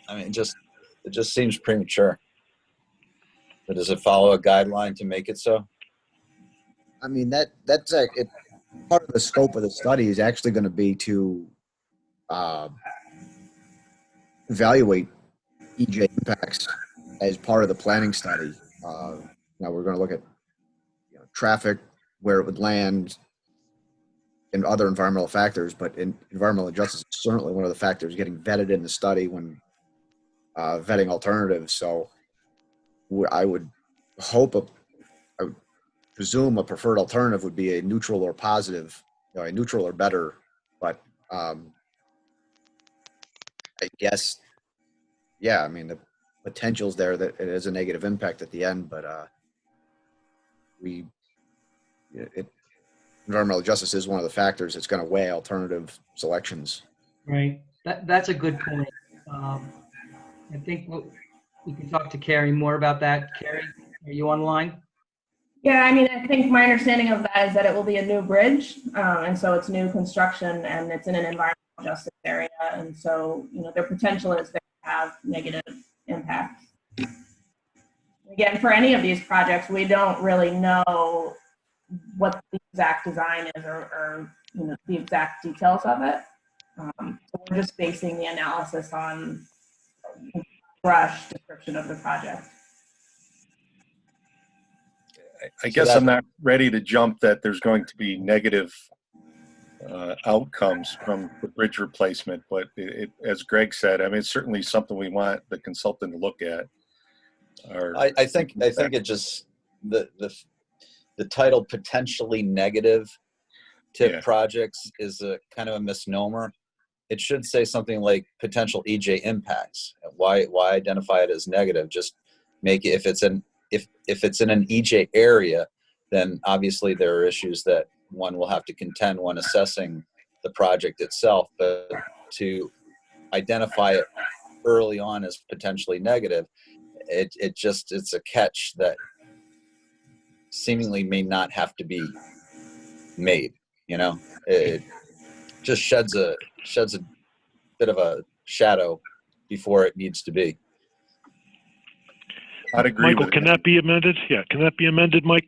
I mean, it just seems premature. But does it follow a guideline to make it so? I mean, that's part of the scope of the study is actually going to be to evaluate EJ impacts as part of the planning study. Now we're going to look at traffic, where it would land, and other environmental factors, but environmental justice is certainly one of the factors getting vetted in the study when vetting alternatives. So I would presume a preferred alternative would be a neutral or positive, a neutral or better, but I guess, yeah, I mean, the potential's there that it has a negative impact at the end, but environmental justice is one of the factors that's going to weigh alternative selections. Right. That's a good point. I think we can talk to Carrie more about that. Carrie, are you online? Yeah, I mean, I think my understanding of that is that it will be a new bridge, and so it's new construction, and it's in an environmental justice area, and so their potential is there to have negative impacts. Again, for any of these projects, we don't really know what the exact design is or the exact details of it. So we're just basing the analysis on brush description of the project. I guess I'm not ready to jump that there's going to be negative outcomes from the bridge replacement, but as Greg said, I mean, it's certainly something we want the consultant to look at. I think it just the title potentially negative TIP projects is a kind of a misnomer. It should say something like potential EJ impacts. Why identify it as negative? Just make it, if it's in an EJ area, then obviously there are issues that one will have to contend when assessing the project itself. But to identify it early on as potentially negative, it's a catch that seemingly may not have to be made. It just sheds a bit of a shadow before it needs to be. I'd agree. Michael, can that be amended? Yeah, can that be amended, Mike?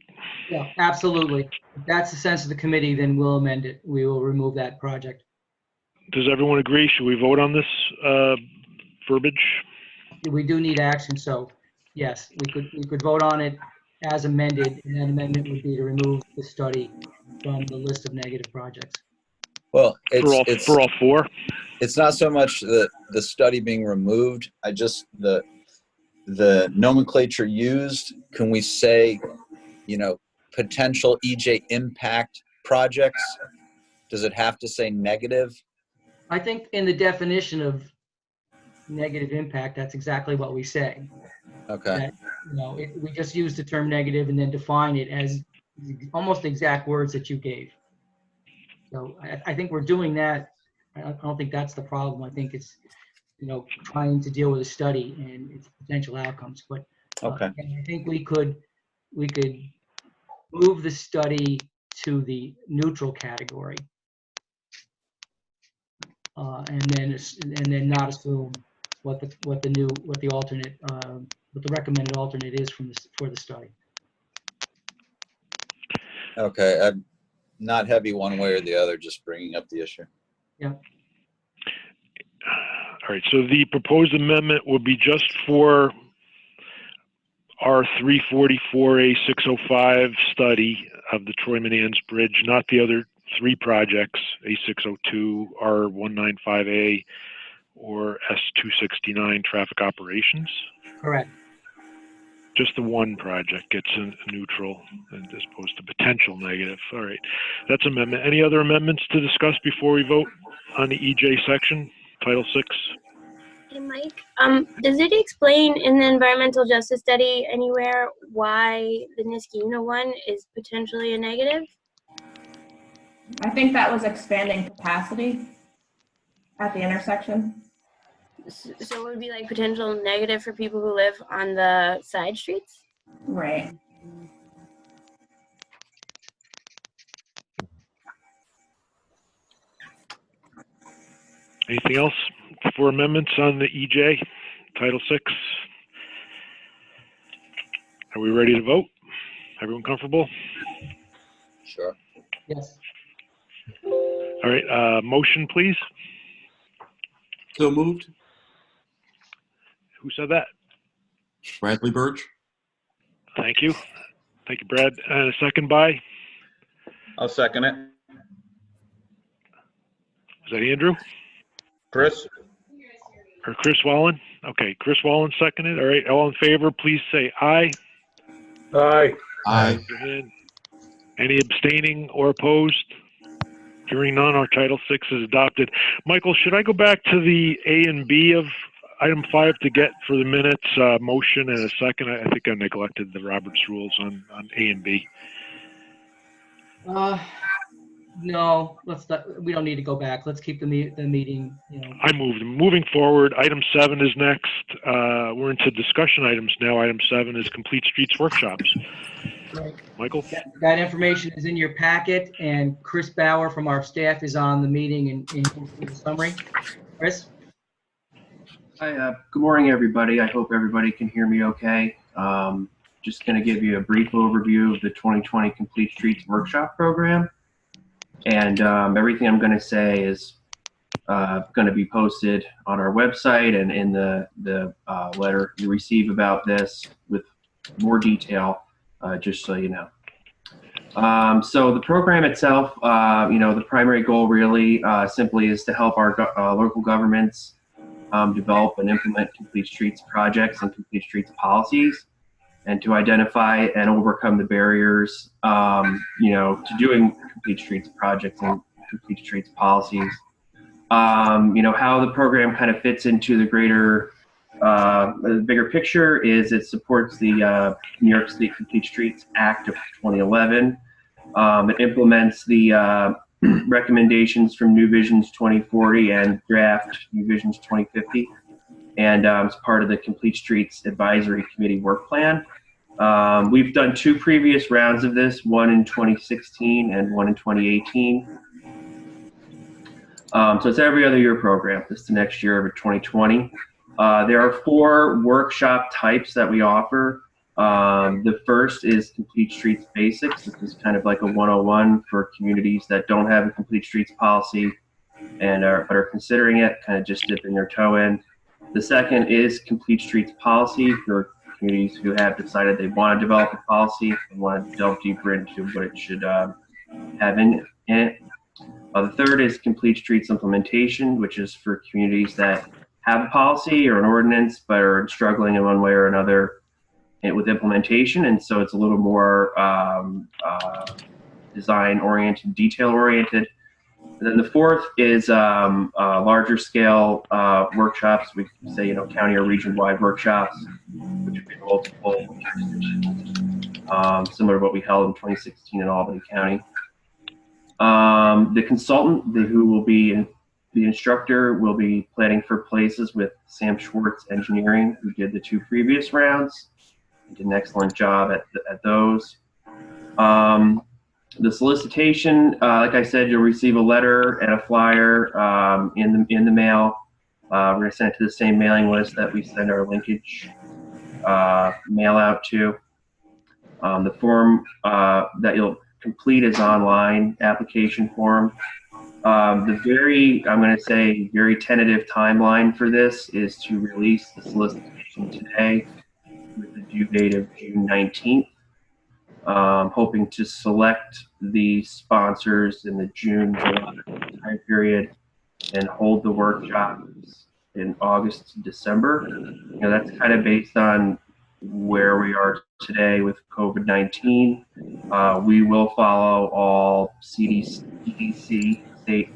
Yeah, absolutely. If that's the sense of the committee, then we'll amend it. We will remove that project. Does everyone agree? Should we vote on this verbiage? We do need action, so yes, we could vote on it as amended, and that amendment would be to remove the study from the list of negative projects. Well, for all four. It's not so much the study being removed. The nomenclature used. Can we say, potential EJ impact projects? Does it have to say negative? I think in the definition of negative impact, that's exactly what we say. Okay. That, we just use the term negative and then define it as almost the exact words that you gave. So I think we're doing that. I don't think that's the problem. I think it's, trying to deal with a study and its potential outcomes. But Okay. and I think we could move the study to the neutral category, and then not assume what the recommended alternate is for the study. Okay. I'm not heavy one way or the other, just bringing up the issue. Yeah. All right, so the proposed amendment would be just for our 344A605 study of the Troy Manans Bridge, not the other three projects, A602, R195A, or S269 traffic operations. Correct. Just the one project gets a neutral as opposed to potential negative. All right, that's amendment. Any other amendments to discuss before we vote on the EJ section, Title 6? Hey, Mike, does it explain in the environmental justice study anywhere why the Niskayuna one is potentially a negative? I think that was expanding capacity at the intersection. So it would be like potential negative for people who live on the side streets? Right. Anything else for amendments on the EJ, Title 6? Are we ready to vote? Everyone comfortable? Sure. Yes. All right, motion, please. So moved. Who said that? Bradley Birch. Thank you. Thank you, Brad. And a second by? I'll second it. Is that Andrew? Chris? Or Chris Wallen? Okay, Chris Wallen seconded. All right, all in favor, please say aye. Aye. Aye. Raise your hand. Any abstaining or opposed? Hearing none, our Title 6 is adopted. Michael, should I go back to the A and B of item 5 to get for the minutes motion and a second? I think I neglected the Roberts rules on A and B. No, we don't need to go back. Let's keep the meeting, I moved. Moving forward, item 7 is next. We're into discussion items now. Item 7 is Complete Streets Workshops. Right. Michael? That information is in your packet, and Chris Bauer from our staff is on the meeting in the summary. Chris? Hi, good morning, everybody. I hope everybody can hear me okay. Just going to give you a brief overview of the 2020 Complete Streets Workshop Program. And everything I'm going to say is going to be posted on our website and in the letter you receive about this with more detail, just so you know. So the program itself, the primary goal really simply is to help our local governments develop and implement complete streets projects and complete streets policies, and to identify and overcome the barriers, to doing complete streets projects and complete streets policies. How the program kind of fits into the greater, the bigger picture is it supports the New York State Complete Streets Act of 2011. It implements the recommendations from New Visions 2040 and draft New Visions 2050, and it's part of the Complete Streets Advisory Committee work plan. We've done 2 previous rounds of this, one in 2016 and one in 2018. So it's every other year program. This is the next year of 2020. There are 4 workshop types that we offer. The first is Complete Streets Basics. This is kind of like a 101 for communities that don't have a Complete Streets policy and are considering it, kind of just dipping their toe in. The second is Complete Streets Policy for communities who have decided they want to develop a policy and want to delve deeper into what it should have in it. The third is Complete Streets Implementation, which is for communities that have a policy or an ordinance but are struggling in one way or another with implementation, and so it's a little more design-oriented, detail-oriented. And then the fourth is larger scale workshops. We say, county or region-wide workshops, which would be multiple jurisdictions, similar to what we held in 2016 in Albany County. The consultant, who will be the instructor, will be planning for places with Sam Schwartz Engineering, who did the 2 previous rounds. He did an excellent job at those. The solicitation, like I said, you'll receive a letter and a flyer in the mail. We're going to send it to the same mailing list that we send our linkage mail out to. The form that you'll complete is online application form. I'm going to say, very tentative timeline for this is to release the solicitation today with the due date of June 19th. Hoping to select the sponsors in the June-July time period and hold the workshops in August to December. That's kind of based on where we are today with COVID-19. We will follow all CDTC, state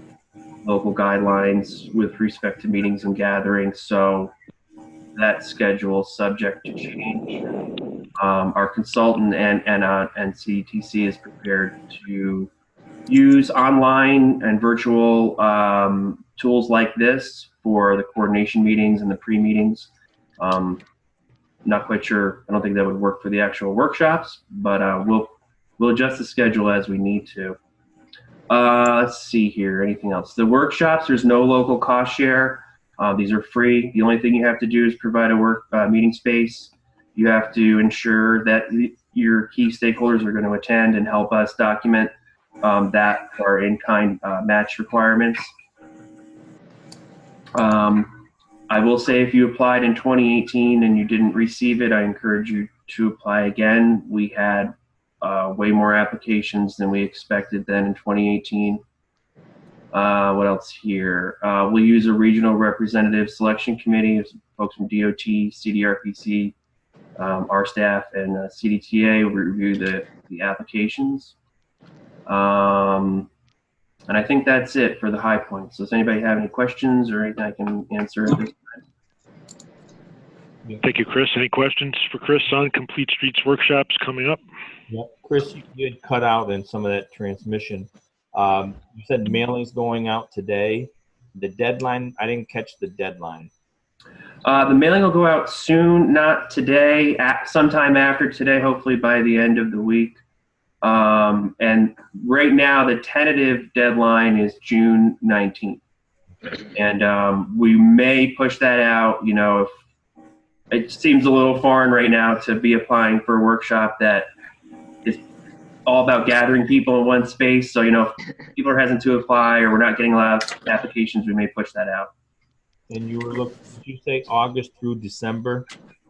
local guidelines with respect to meetings and gatherings, so that schedule is subject to change. Our consultant and CDTC is prepared to use online and virtual tools like this for the coordination meetings and the pre-meetings. Not quite sure. I don't think that would work for the actual workshops, but we'll adjust the schedule as we need to. Let's see here. Anything else? The workshops, there's no local cost share. These are free. The only thing you have to do is provide a meeting space. You have to ensure that your key stakeholders are going to attend and help us document that for in-kind match requirements. I will say, if you applied in 2018 and you didn't receive it, I encourage you to apply again. We had way more applications than we expected then in 2018. What else here? We'll use a regional representative selection committee of folks from DOT, CDRPC, our staff, and CDTA will review the applications. And I think that's it for the high points. So does anybody have any questions or anything I can answer at this time? Thank you, Chris. Any questions for Chris on Complete Streets workshops coming up? Yep. Chris, you did cut out in some of that transmission. You said mailing's going out today. The deadline, I didn't catch the deadline. The mailing will go out soon, not today, sometime after today, hopefully by the end of the week. And right now, the tentative deadline is June 19th. And we may push that out, if it seems a little foreign right now to be applying for a workshop that is all about gathering people in one space. So, if people are hesitant to apply or we're not getting a lot of applications, we may push that out. And you were looking, did you say August through December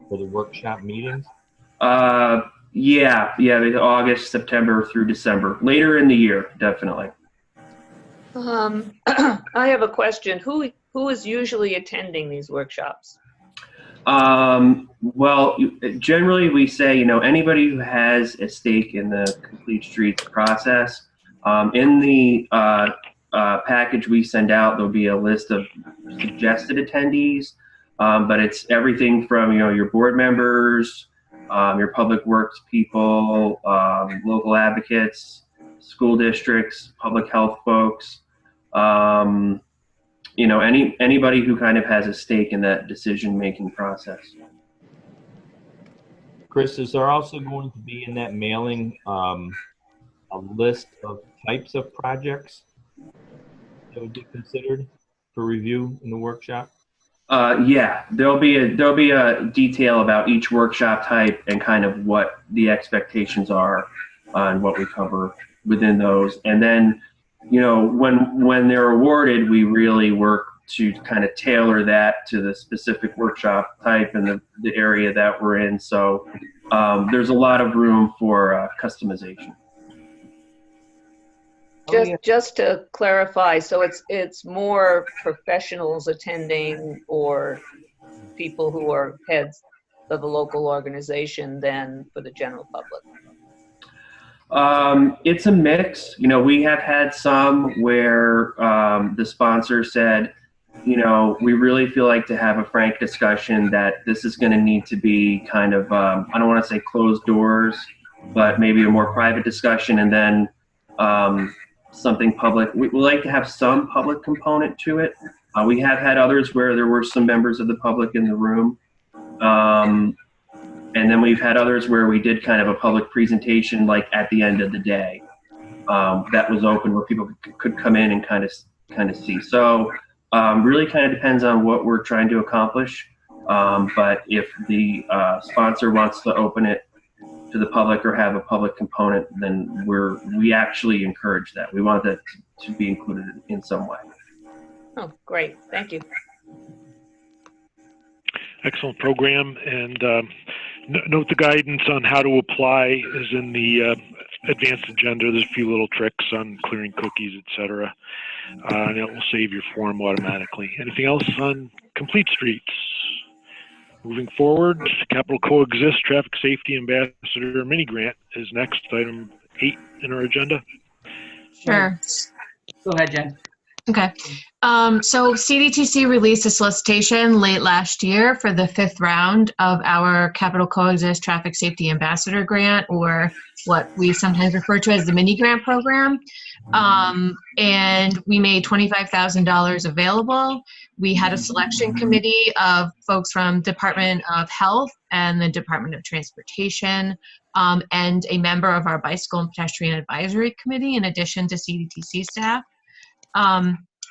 for the workshop meetings? Yeah, August, September through December. Later in the year, definitely. I have a question. Who is usually attending these workshops? Well, generally we say, anybody who has a stake in the Complete Streets process. In the package we send out, there'll be a list of suggested attendees, but it's everything from, your board members, your public works people, local advocates, school districts, public health folks, anybody who kind of has a stake in that decision-making process. Chris, is there also going to be in that mailing a list of types of projects that would be considered for review in the workshop? Yeah, there'll be a detail about each workshop type and kind of what the expectations are and what we cover within those. And then, when they're awarded, we really work to kind of tailor that to the specific workshop type and the area that we're in. So there's a lot of room for customization. Just to clarify, so it's more professionals attending or people who are heads of a local organization than for the general public? It's a mix. You know, we have had some where the sponsor said, you know, we really feel like to have a frank discussion that this is going to need to be kind of, I don't want to say closed doors, but maybe a more private discussion, and then something public. We like to have some public component to it. We have had others where there were some members of the public in the room. And then we've had others where we did kind of a public presentation, like at the end of the day, that was open where people could come in and kind of see. So really kind of depends on what we're trying to accomplish. But if the sponsor wants to open it to the public or have a public component, then we actually encourage that. We want that to be included in some way. Oh, great. Thank you. Excellent program. And note the guidance on how to apply is in the advanced agenda. There's a few little tricks on clearing cookies, etc. And it will save your form automatically. Anything else on Complete Streets? Moving forward, Capital Coexist Traffic Safety Ambassador Mini Grant is next, item 8 in our agenda. Sure. Go ahead, Jen. Okay. So CDTC released a solicitation late last year for the 5th round of our Capital Coexist Traffic Safety Ambassador Grant, or what we sometimes refer to as the mini grant program. And we made $25,000 available. We had a selection committee of folks from Department of Health and the Department of Transportation, and a member of our Bicycle and Pedestrian Advisory Committee, in addition to CDTC staff.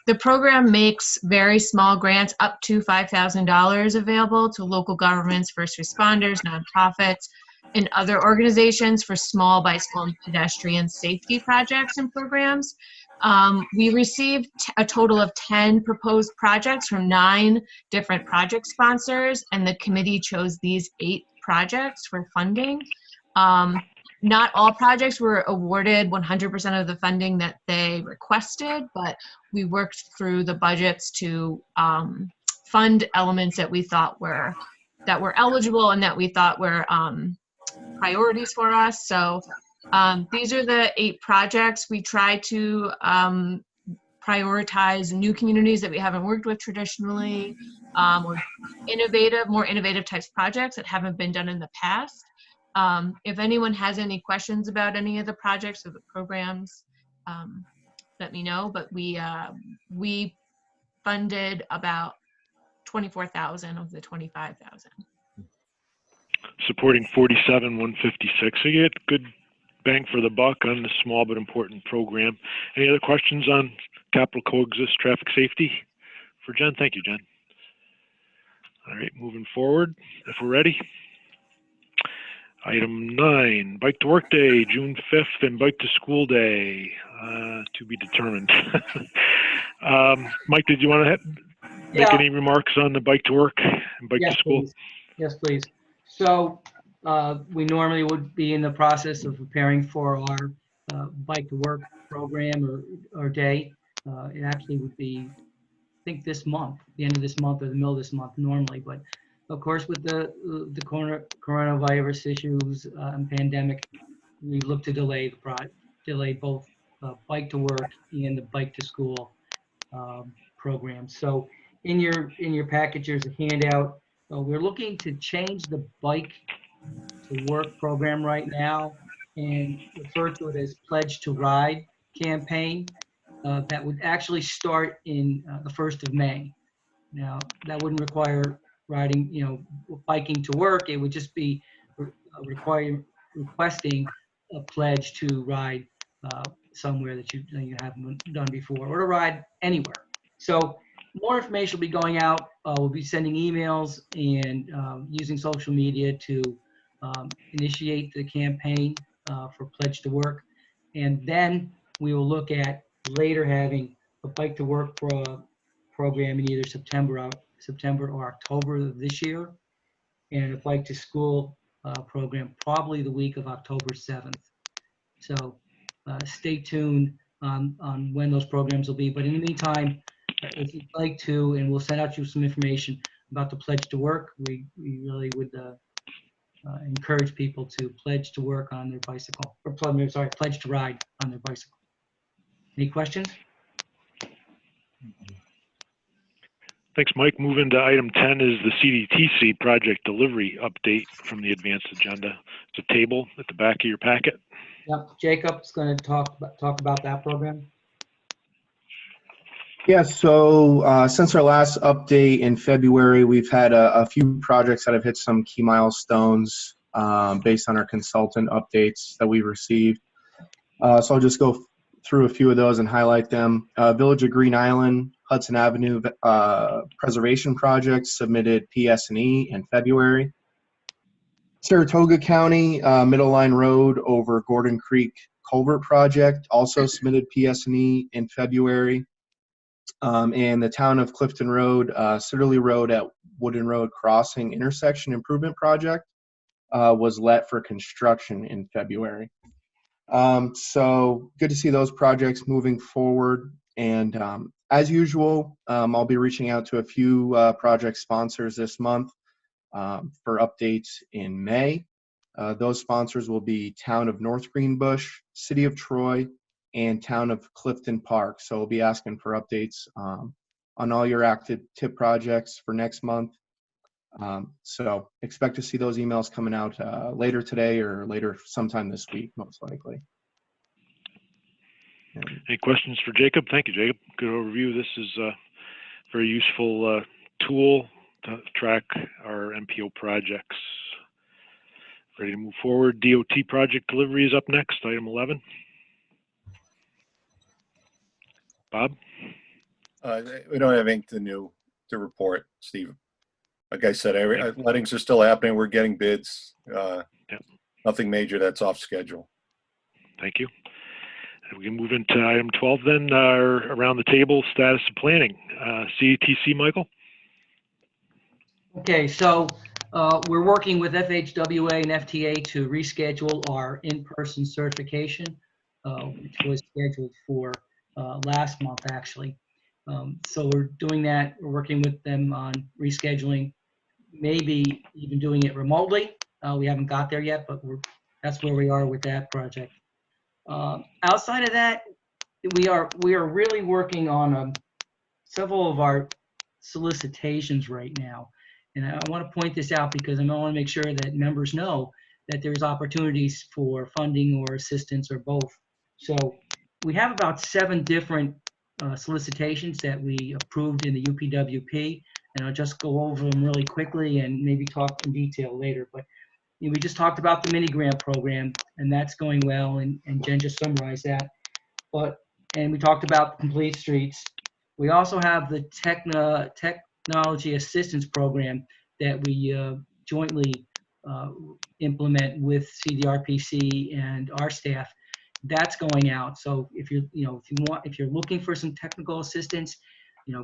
The program makes very small grants up to $5,000 available to local governments, first responders, nonprofits, and other organizations for small bicycle and pedestrian safety projects and programs. We received a total of 10 proposed projects from 9 different project sponsors, and the committee chose these 8 projects for funding. Not all projects were awarded 100% of the funding that they requested, but we worked through the budgets to fund elements that we thought were eligible and that we thought were priorities for us. So these are the 8 projects. We try to prioritize new communities that we haven't worked with traditionally, or more innovative types of projects that haven't been done in the past. If anyone has any questions about any of the projects or the programs, let me know. But we funded about 24,000 of the 25,000. Supporting 47,156. So you get good bang for the buck on this small but important program. Any other questions on Capital Coexist Traffic Safety for Jen? Thank you, Jen. All right, moving forward, if we're ready. Item 9, Bike to Work Day, June 5th, and Bike to School Day, to be determined. Mike, did you want to make any remarks on the Bike to Work and Bike to School? Please. Yes, please. So we normally would be in the process of preparing for our Bike to Work program or day. It actually would be, I think, this month, the end of this month or the middle of this month normally, but of course, with the coronavirus issues and pandemic, we look to delay both Bike to Work and the Bike to School programs. So in your package, there's a handout. We're looking to change the Bike to Work program right now and refer to it as Pledge to Ride campaign. That would actually start in the 1st of May. Now, that wouldn't require riding, biking to work. It would just be requesting a pledge to ride somewhere that you haven't done before, or to ride anywhere. So more information will be going out. We'll be sending emails and using social media to initiate the campaign for Pledge to Work. And then we will look at later having a Bike to Work program in either September or October of this year, and a Bike to School program probably the week of October 7th. So stay tuned on when those programs will be. But in the meantime, if you'd like to, and we'll send out you some information about the Pledge to Work, we really would encourage people to pledge to work on their bicycle, or pledge to ride on their bicycle. Any questions? Thanks, Mike. Moving to item 10 is the CDTC project delivery update from the advanced agenda. It's a table at the back of your packet. Yep, Jacob's going to talk about that program. Yeah, so since our last update in February, we've had a few projects that have hit some key milestones based on our consultant updates that we received. So I'll just go through a few of those and highlight them. Village of Green Island, Hudson Avenue Preservation Project submitted PS&E in February. Saratoga County Middle Line Road over Gordon Creek Culvert Project also submitted PS&E in February. And the town of Clifton Road, Sitterly Road at Wooden Road Crossing Intersection Improvement Project was let for construction in February. So good to see those projects moving forward. And as usual, I'll be reaching out to a few project sponsors this month for updates in May. Those sponsors will be Town of North Greenbush, City of Troy, and Town of Clifton Park. So we'll be asking for updates on all your active TIP projects for next month. So expect to see those emails coming out later today or later sometime this week, most likely. Any questions for Jacob? Thank you, Jacob. Good overview. This is a very useful tool to track our MPO projects. Ready to move forward. DOT project delivery is up next, item 11. Bob? We don't have anything new to report, Steve. Like I said, lettings are still happening. We're getting bids. Nothing major that's off schedule. Thank you. And we can move into item 12 then, around the table, status of planning. CDTC, Michael? Okay, so we're working with FHWA and FTA to reschedule our in-person certification, which was scheduled for last month, actually. So we're doing that. We're working with them on rescheduling, maybe even doing it remotely. We haven't got there yet, but that's where we are with that project. Outside of that, we are really working on several of our solicitations right now. And I want to point this out because I want to make sure that members know that there's opportunities for funding or assistance or both. So we have about 7 different solicitations that we approved in the UPWP, and I'll just go over them really quickly and maybe talk in detail later. But we just talked about the mini grant program, and that's going well, and Jen just summarized that. And we talked about Complete Streets. We also have the Technology Assistance Program that we jointly implement with CDRPC and our staff. That's going out. So if you're looking for some technical assistance,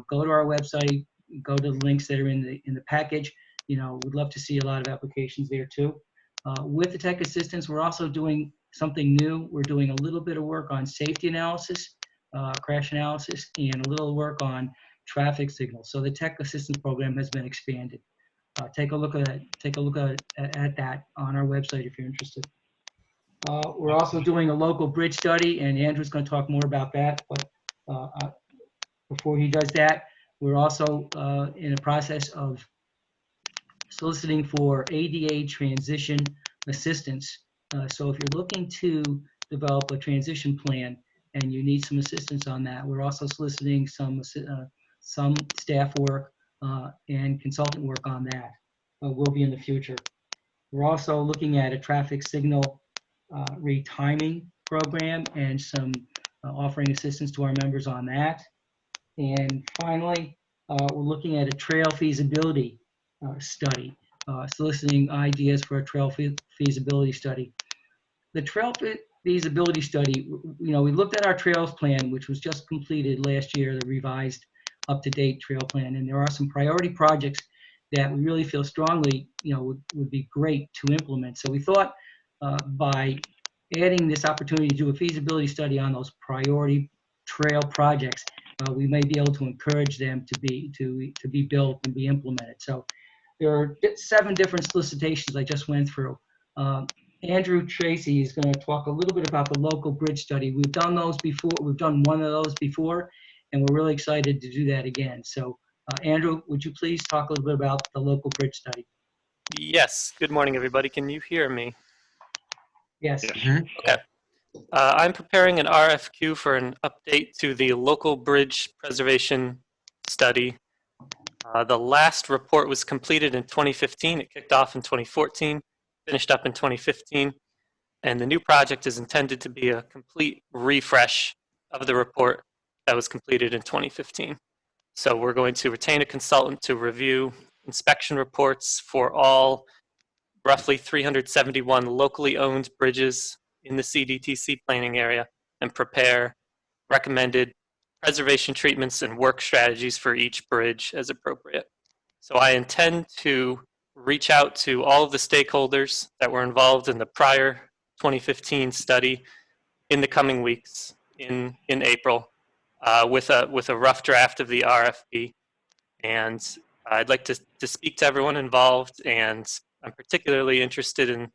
go to our website, go to the links that are in the package. We'd love to see a lot of applications there too. With the tech assistance, we're also doing something new. We're doing a little bit of work on safety analysis, crash analysis, and a little work on traffic signals. So the tech assistance program has been expanded. Take a look at that on our website if you're interested. We're also doing a local bridge study, and Andrew's going to talk more about that. But before he does that, we're also in a process of soliciting for ADA transition assistance. So if you're looking to develop a transition plan and you need some assistance on that, we're also soliciting some staff work and consultant work on that. Will be in the future. We're also looking at a traffic signal retiming program and some offering assistance to our members on that. And finally, we're looking at a trail feasibility study, soliciting ideas for a trail feasibility study. The trail feasibility study, we looked at our trails plan, which was just completed last year, the revised up-to-date trail plan, and there are some priority projects that we really feel strongly, would be great to implement. So we thought by adding this opportunity to do a feasibility study on those priority trail projects, we may be able to encourage them to be built and be implemented. So there are 7 different solicitations I just went through. Andrew Tracy is going to talk a little bit about the local bridge study. We've done those before. We've done one of those before, and we're really excited to do that again. So, Andrew, would you please talk a little bit about the local bridge study? Yes. Good morning, everybody. Can you hear me? Yes. Okay. I'm preparing an RFQ for an update to the local bridge preservation study. The last report was completed in 2015. It kicked off in 2014, finished up in 2015, and the new project is intended to be a complete refresh of the report that was completed in 2015. So we're going to retain a consultant to review inspection reports for all roughly 371 locally owned bridges in the CDTC planning area and prepare recommended preservation treatments and work strategies for each bridge as appropriate. So I intend to reach out to all of the stakeholders that were involved in the prior 2015 study in the coming weeks in April with a rough draft of the RFP. And I'd like to speak to everyone involved, and I'm particularly interested in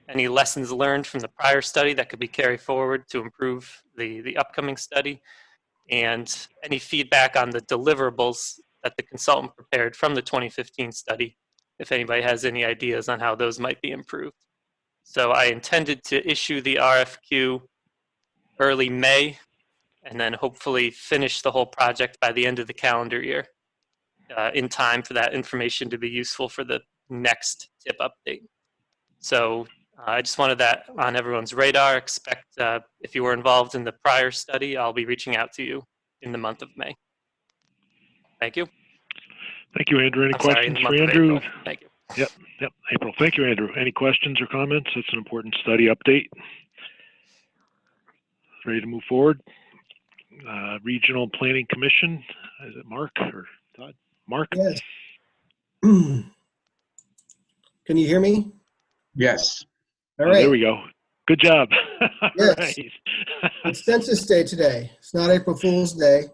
any lessons learned from the prior study that could be carried forward to improve the upcoming study, and any feedback on the deliverables that the consultant prepared from the 2015 study, if anybody has any ideas on how those might be improved. So I intended to issue the RFQ early May, and then hopefully finish the whole project by the end of the calendar year in time for that information to be useful for the next tip update. So I just wanted that on everyone's radar. Expect if you were involved in the prior study, I'll be reaching out to you in the month of May. Thank you. Thank you, Andrew. Any questions for Andrew? Thank you. Yep, April. Thank you, Andrew. Any questions or comments? It's an important study update. Ready to move forward? Regional Planning Commission. Is it Mark or Todd? Mark? Yes. Can you hear me? Yes. All right. There we go. Good job. Yes. Right. It's Census Day today. It's not April Fool's Day.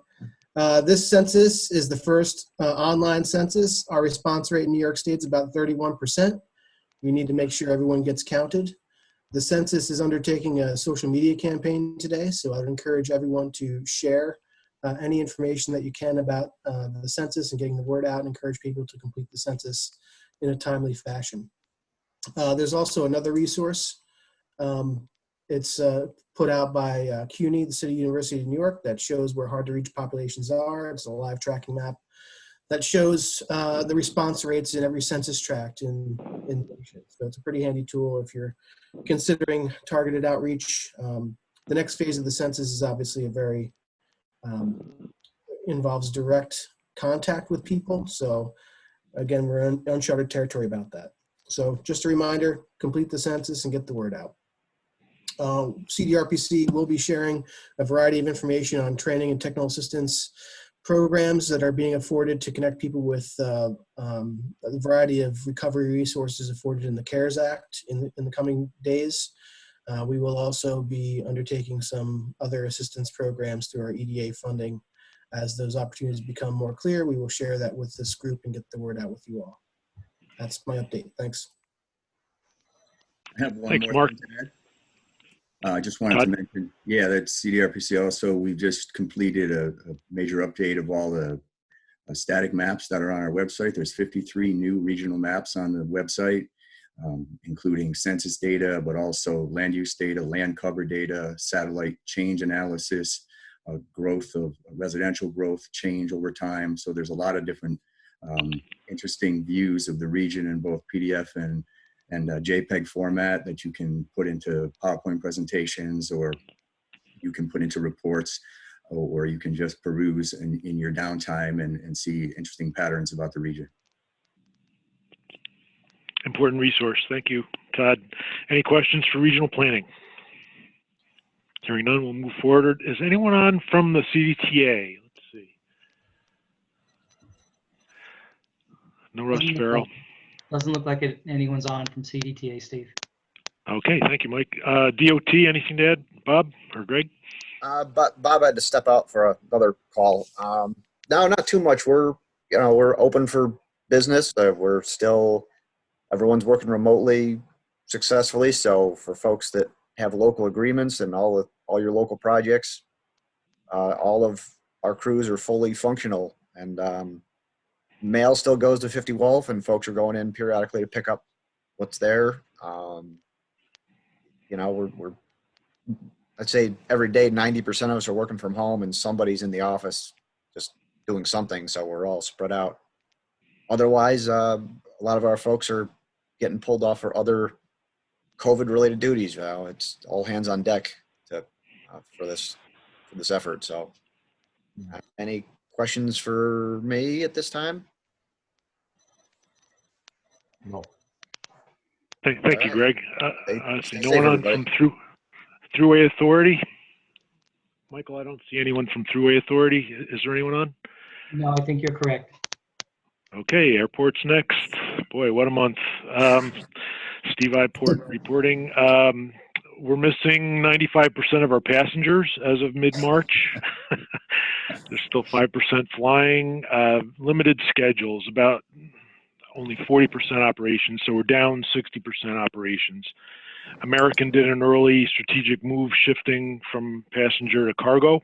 This census is the first online census. Our response rate in New York State is about 31%. We need to make sure everyone gets counted. The census is undertaking a social media campaign today, so I would encourage everyone to share any information that you can about the census and getting the word out, and encourage people to complete the census in a timely fashion. There's also another resource. It's put out by CUNY, the City University of New York, that shows where hard-to-reach populations are. It's a live tracking map that shows the response rates in every census tract in the nation. So it's a pretty handy tool if you're considering targeted outreach. The next phase of the census is obviously a very involves direct contact with people. So again, we're in uncharted territory about that. So just a reminder, complete the census and get the word out. CDRPC will be sharing a variety of information on training and technical assistance programs that are being afforded to connect people with a variety of recovery resources afforded in the CARES Act in the coming days. We will also be undertaking some other assistance programs through our EDA funding. As those opportunities become more clear, we will share that with this group and get the word out with you all. That's my update. Thanks. I have one Thanks, more Mark. thing to add. I just wanted to mention, that CDRPC also, we've just completed a major update of all the static maps that are on our website. There's 53 new regional maps on the website, including census data, but also land use data, land cover data, satellite change analysis, growth of residential growth, change over time. So there's a lot of different interesting views of the region in both PDF and JPEG format that you can put into PowerPoint presentations, or you can put into reports, or you can just peruse in your downtime and see interesting patterns about the region. Important resource. Thank you, Todd. Any questions for regional planning? Hearing none, we'll move forward. Is anyone on from the CDTA? Let's see. No Russ Farrell. Doesn't look like anyone's on from CDTA, Steve. Okay, thank you, Mike. DOT, anything to add, Bob or Greg? But Bob had to step out for another call. No, not too much. We're open for business. We're still, everyone's working remotely successfully. So for folks that have local agreements and all your local projects, all of our crews are fully functional, and mail still goes to 50 Wolf, and folks are going in periodically to pick up what's there. You know, we're I'd say every day 90% of us are working from home, and somebody's in the office just doing something. So we're all spread out. Otherwise, a lot of our folks are getting pulled off for other COVID-related duties. It's all hands on deck for this effort. So, any questions for me at this time? No. Thank All you, right. Greg. Stay No safe, one on everybody. from Thruway Authority? Michael, I don't see anyone from Thruway Authority. Is there anyone on? No, I think you're correct. Okay, airports next. Boy, what a month. Steve Iport reporting. We're missing 95% of our passengers as of mid-March. There's still 5% flying. Limited schedules, about only 40% operations, so we're down 60% operations. American did an early strategic move shifting from passenger to cargo.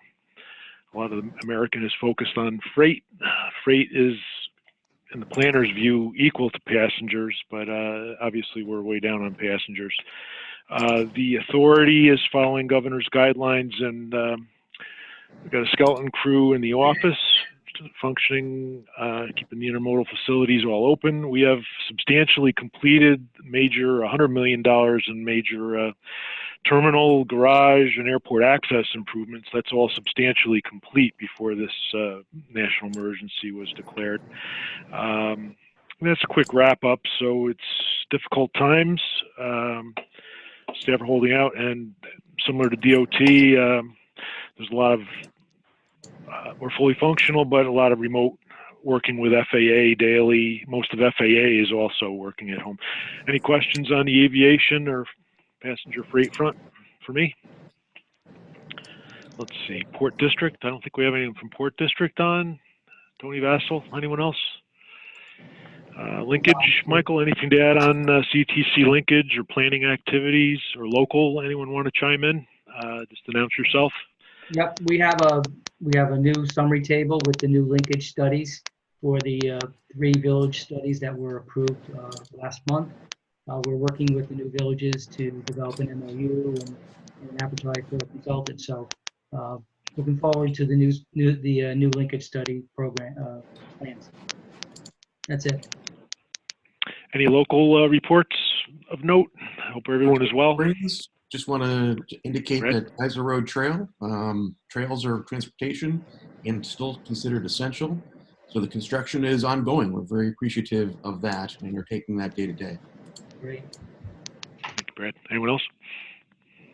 A lot of American is focused on freight. Freight is, in the planner's view, equal to passengers, but obviously we're way down on passengers. The authority is following governor's guidelines, and we've got a skeleton crew in the office functioning, keeping the intermodal facilities all open. We have substantially completed major $100 million in major terminal, garage, and airport access improvements. That's all substantially complete before this national emergency was declared. That's a quick wrap up. So it's difficult times. Staff are holding out, and similar to DOT, there's a lot of we're fully functional, but a lot of remote working with FAA daily. Most of FAA is also working at home. Any questions on the aviation or passenger freight front for me? Let's see, Port District. I don't think we have anyone from Port District on. Tony Vassal, anyone else? Linkage, Michael, anything to add on CTC linkage or planning activities or local? Anyone want to chime in? Just announce yourself. Yep, we have a new summary table with the new linkage studies for the 3 village studies that were approved last month. We're working with the new villages to develop an MOU and an appetite for a consultant. So looking forward to the new linkage study program plans. That's it. Any local reports of note? I hope everyone is well. Just want to indicate that Kaiser Road Trail, trails are transportation and still considered essential. So the construction is ongoing. We're very appreciative of that, and you're taking that day to day. Great. Thank you, Brad. Anyone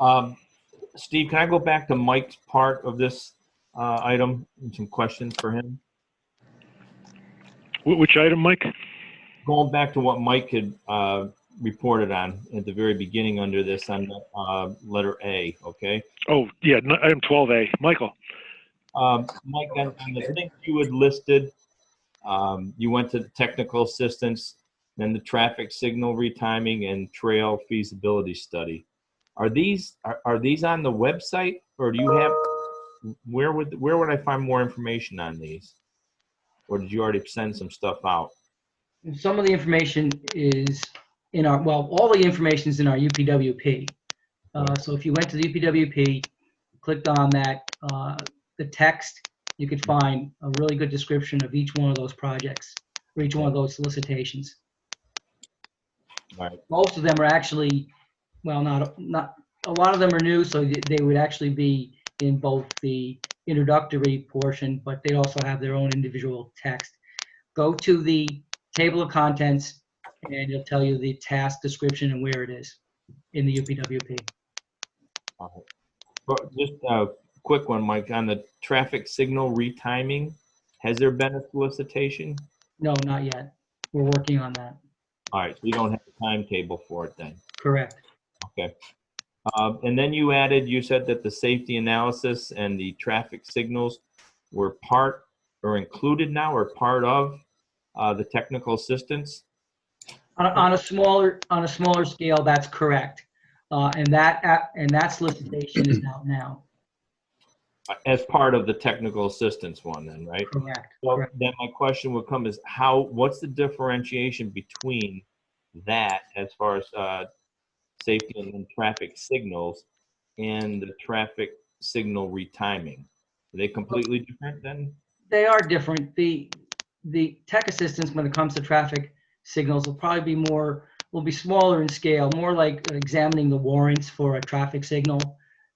else? Steve, can I go back to Mike's part of this item and some questions for him? Which item, Mike? Going back to what Mike had reported on at the very beginning under this on letter A, okay? Oh, yeah, item 12A. Michael. Mike, on the things you had listed, you went to the technical assistance, then the traffic signal retiming and trail feasibility study. Are these on the website, or do you have, where would I find more information on these? Or did you already send some stuff out? Some of the information is in our, well, all the information is in our UPWP. So if you went to the UPWP, clicked on that, the text, you could find a really good description of each one of those projects, or each one of those solicitations. Right. Most of them are actually, well, not a lot of them are new, so they would actually be in both the introductory portion, but they also have their own individual text. Go to the table of contents, and it'll tell you the task description and where it is in the UPWP. Just a quick one, Mike, on the traffic signal retiming, has there been a solicitation? No, not yet. We're working on that. All right, so you don't have a timetable for it then? Correct. Okay. And then you said that the safety analysis and the traffic signals were part or included now or part of the technical assistance? On a smaller scale, that's correct. And that solicitation is out now. As part of the technical assistance one then, right? Correct. So correct. then my question would come is what's the differentiation between that as far as safety and traffic signals and the traffic signal retiming? Are they completely different then? They are different. The tech assistance when it comes to traffic signals will probably be smaller in scale, more like examining the warrants for a traffic signal,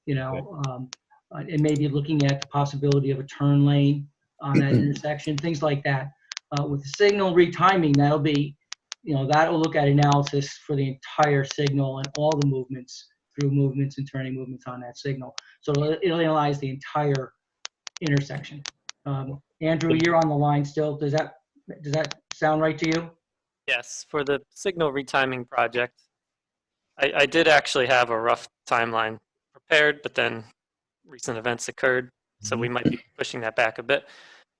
and maybe looking at the possibility of a turn lane on that intersection, things like that. With the signal retiming, that'll look at analysis for the entire signal and all the movements, through movements and turning movements on that signal. So it'll analyze the entire intersection. Andrew, you're on the line still. Does that sound right to you? Yes, for the signal retiming project, I did actually have a rough timeline prepared, but then recent events occurred, so we might be pushing that back a bit.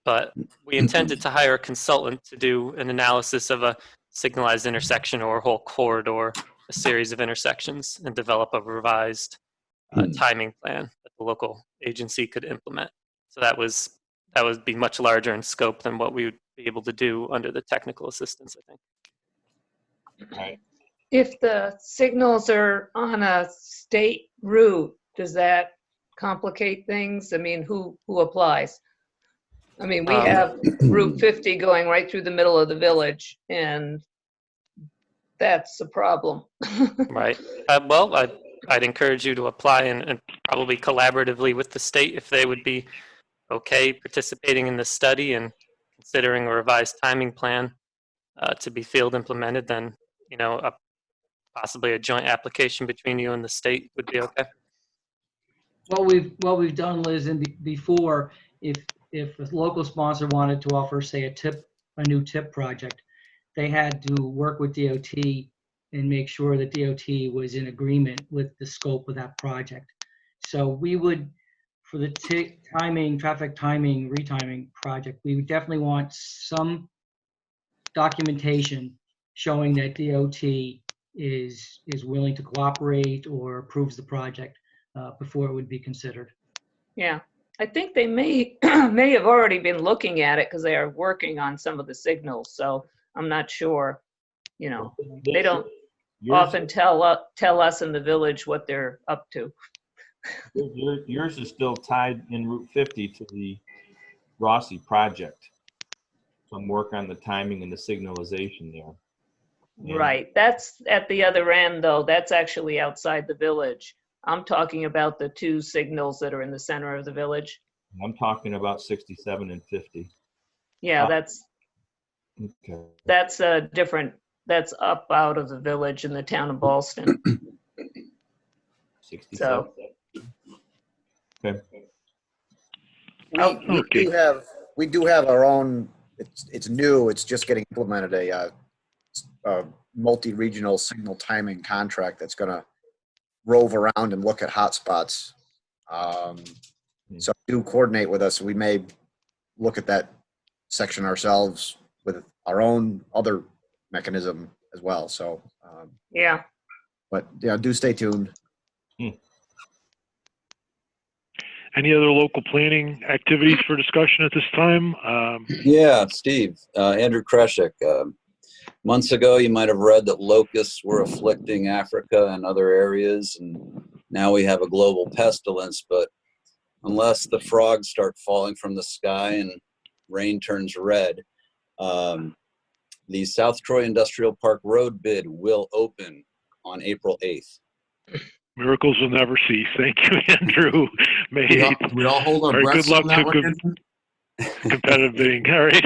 But we intended to hire a consultant to do an analysis of a signalized intersection or a whole corridor, a series of intersections, and develop a revised timing plan that the local agency could implement. So that would be much larger in scope than what we would be able to do under the technical assistance, I think. Right. If the signals are on a state route, does that complicate things? I mean, who applies? I mean, we have Route 50 going right through the middle of the village, and that's a problem. Right. Well, I'd encourage you to apply and probably collaboratively with the state if they would be okay participating in the study and considering a revised timing plan to be field implemented. Then, possibly a joint application between you and the state would be okay. What we've done, Liz, before, if a local sponsor wanted to offer, say, a new tip project, they had to work with DOT and make sure that DOT was in agreement with the scope of that project. So we would, for the traffic timing, retiming project, we would definitely want some documentation showing that DOT is willing to cooperate or approves the project before it would be considered. Yeah, I think they may have already been looking at it because they are working on some of the signals. So I'm not sure. They don't often tell us in the village what they're up to. Yours is still tied in Route 50 to the Rossi project. Some work on the timing and the signalization there. And Right. That's at the other end, though. That's actually outside the village. I'm talking about the two signals that are in the center of the village. I'm talking about 67 and 50. Yeah, Okay. that's a different. That's up out of the village in the town of Ballston. 67. So. Okay. We do have our own. It's new. It's just getting implemented. A multi-regional signal timing contract that's going to rove around and look at hotspots. So do coordinate with us. We may look at that section ourselves with our own other mechanism as well. So yeah. But yeah, do stay tuned. Any other local planning activities for discussion at this time? Yeah, Steve, Andrew Kreshik. Months ago, you might have read that locusts were afflicting Africa and other areas, and now we have a global pestilence. But unless the frogs start falling from the sky and rain turns red, the South Troy Industrial Park Road bid will open on April 8th. Miracles will never cease. Thank you, Andrew. May we all hold our breaths good luck on that to one. competitive bidding. All right.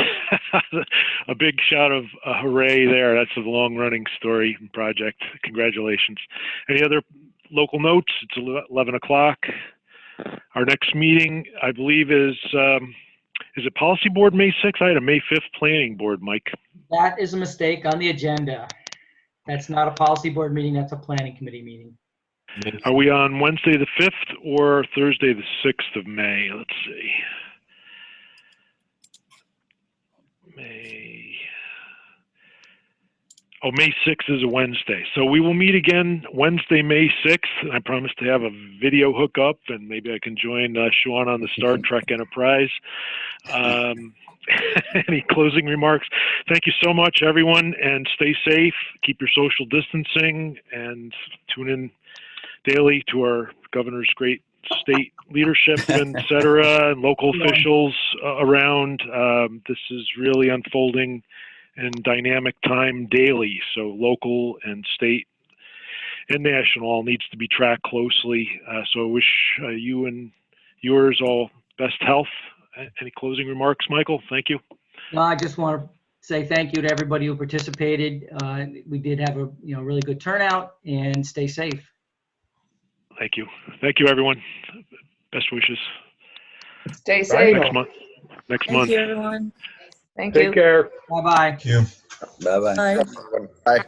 A big shout of hooray there. That's a long-running story and project. Congratulations. Any other local notes? It's 11 o'clock. Our next meeting, I believe, is it Policy Board May 6th? I had a May 5th Planning Board, Mike. That is a mistake on the agenda. That's not a Policy Board meeting. That's a Planning Committee meeting. Are we on Wednesday the 5th or Thursday the 6th of May? Let's see. May. Oh, May 6th is a Wednesday. So we will meet again Wednesday, May 6th. I promise to have a video hookup, and maybe I can join Sean on the Star Trek Enterprise. Any closing remarks? Thank you so much, everyone, and stay safe. Keep your social distancing, and tune in daily to our governor's great state leadership, et cetera, and local officials around. This is really unfolding in dynamic time daily. So local and state and national all needs to be tracked closely. So I wish you and yours all best health. Any closing remarks, Michael? Thank you. No, I just want to say thank you to everybody who participated. We did have a really good turnout, and stay safe. Thank you. Thank you, everyone. Best wishes. Stay safe. Next month. Thank you, everyone. Thank you. Take care. Bye-bye. Bye-bye. Bye. Bye.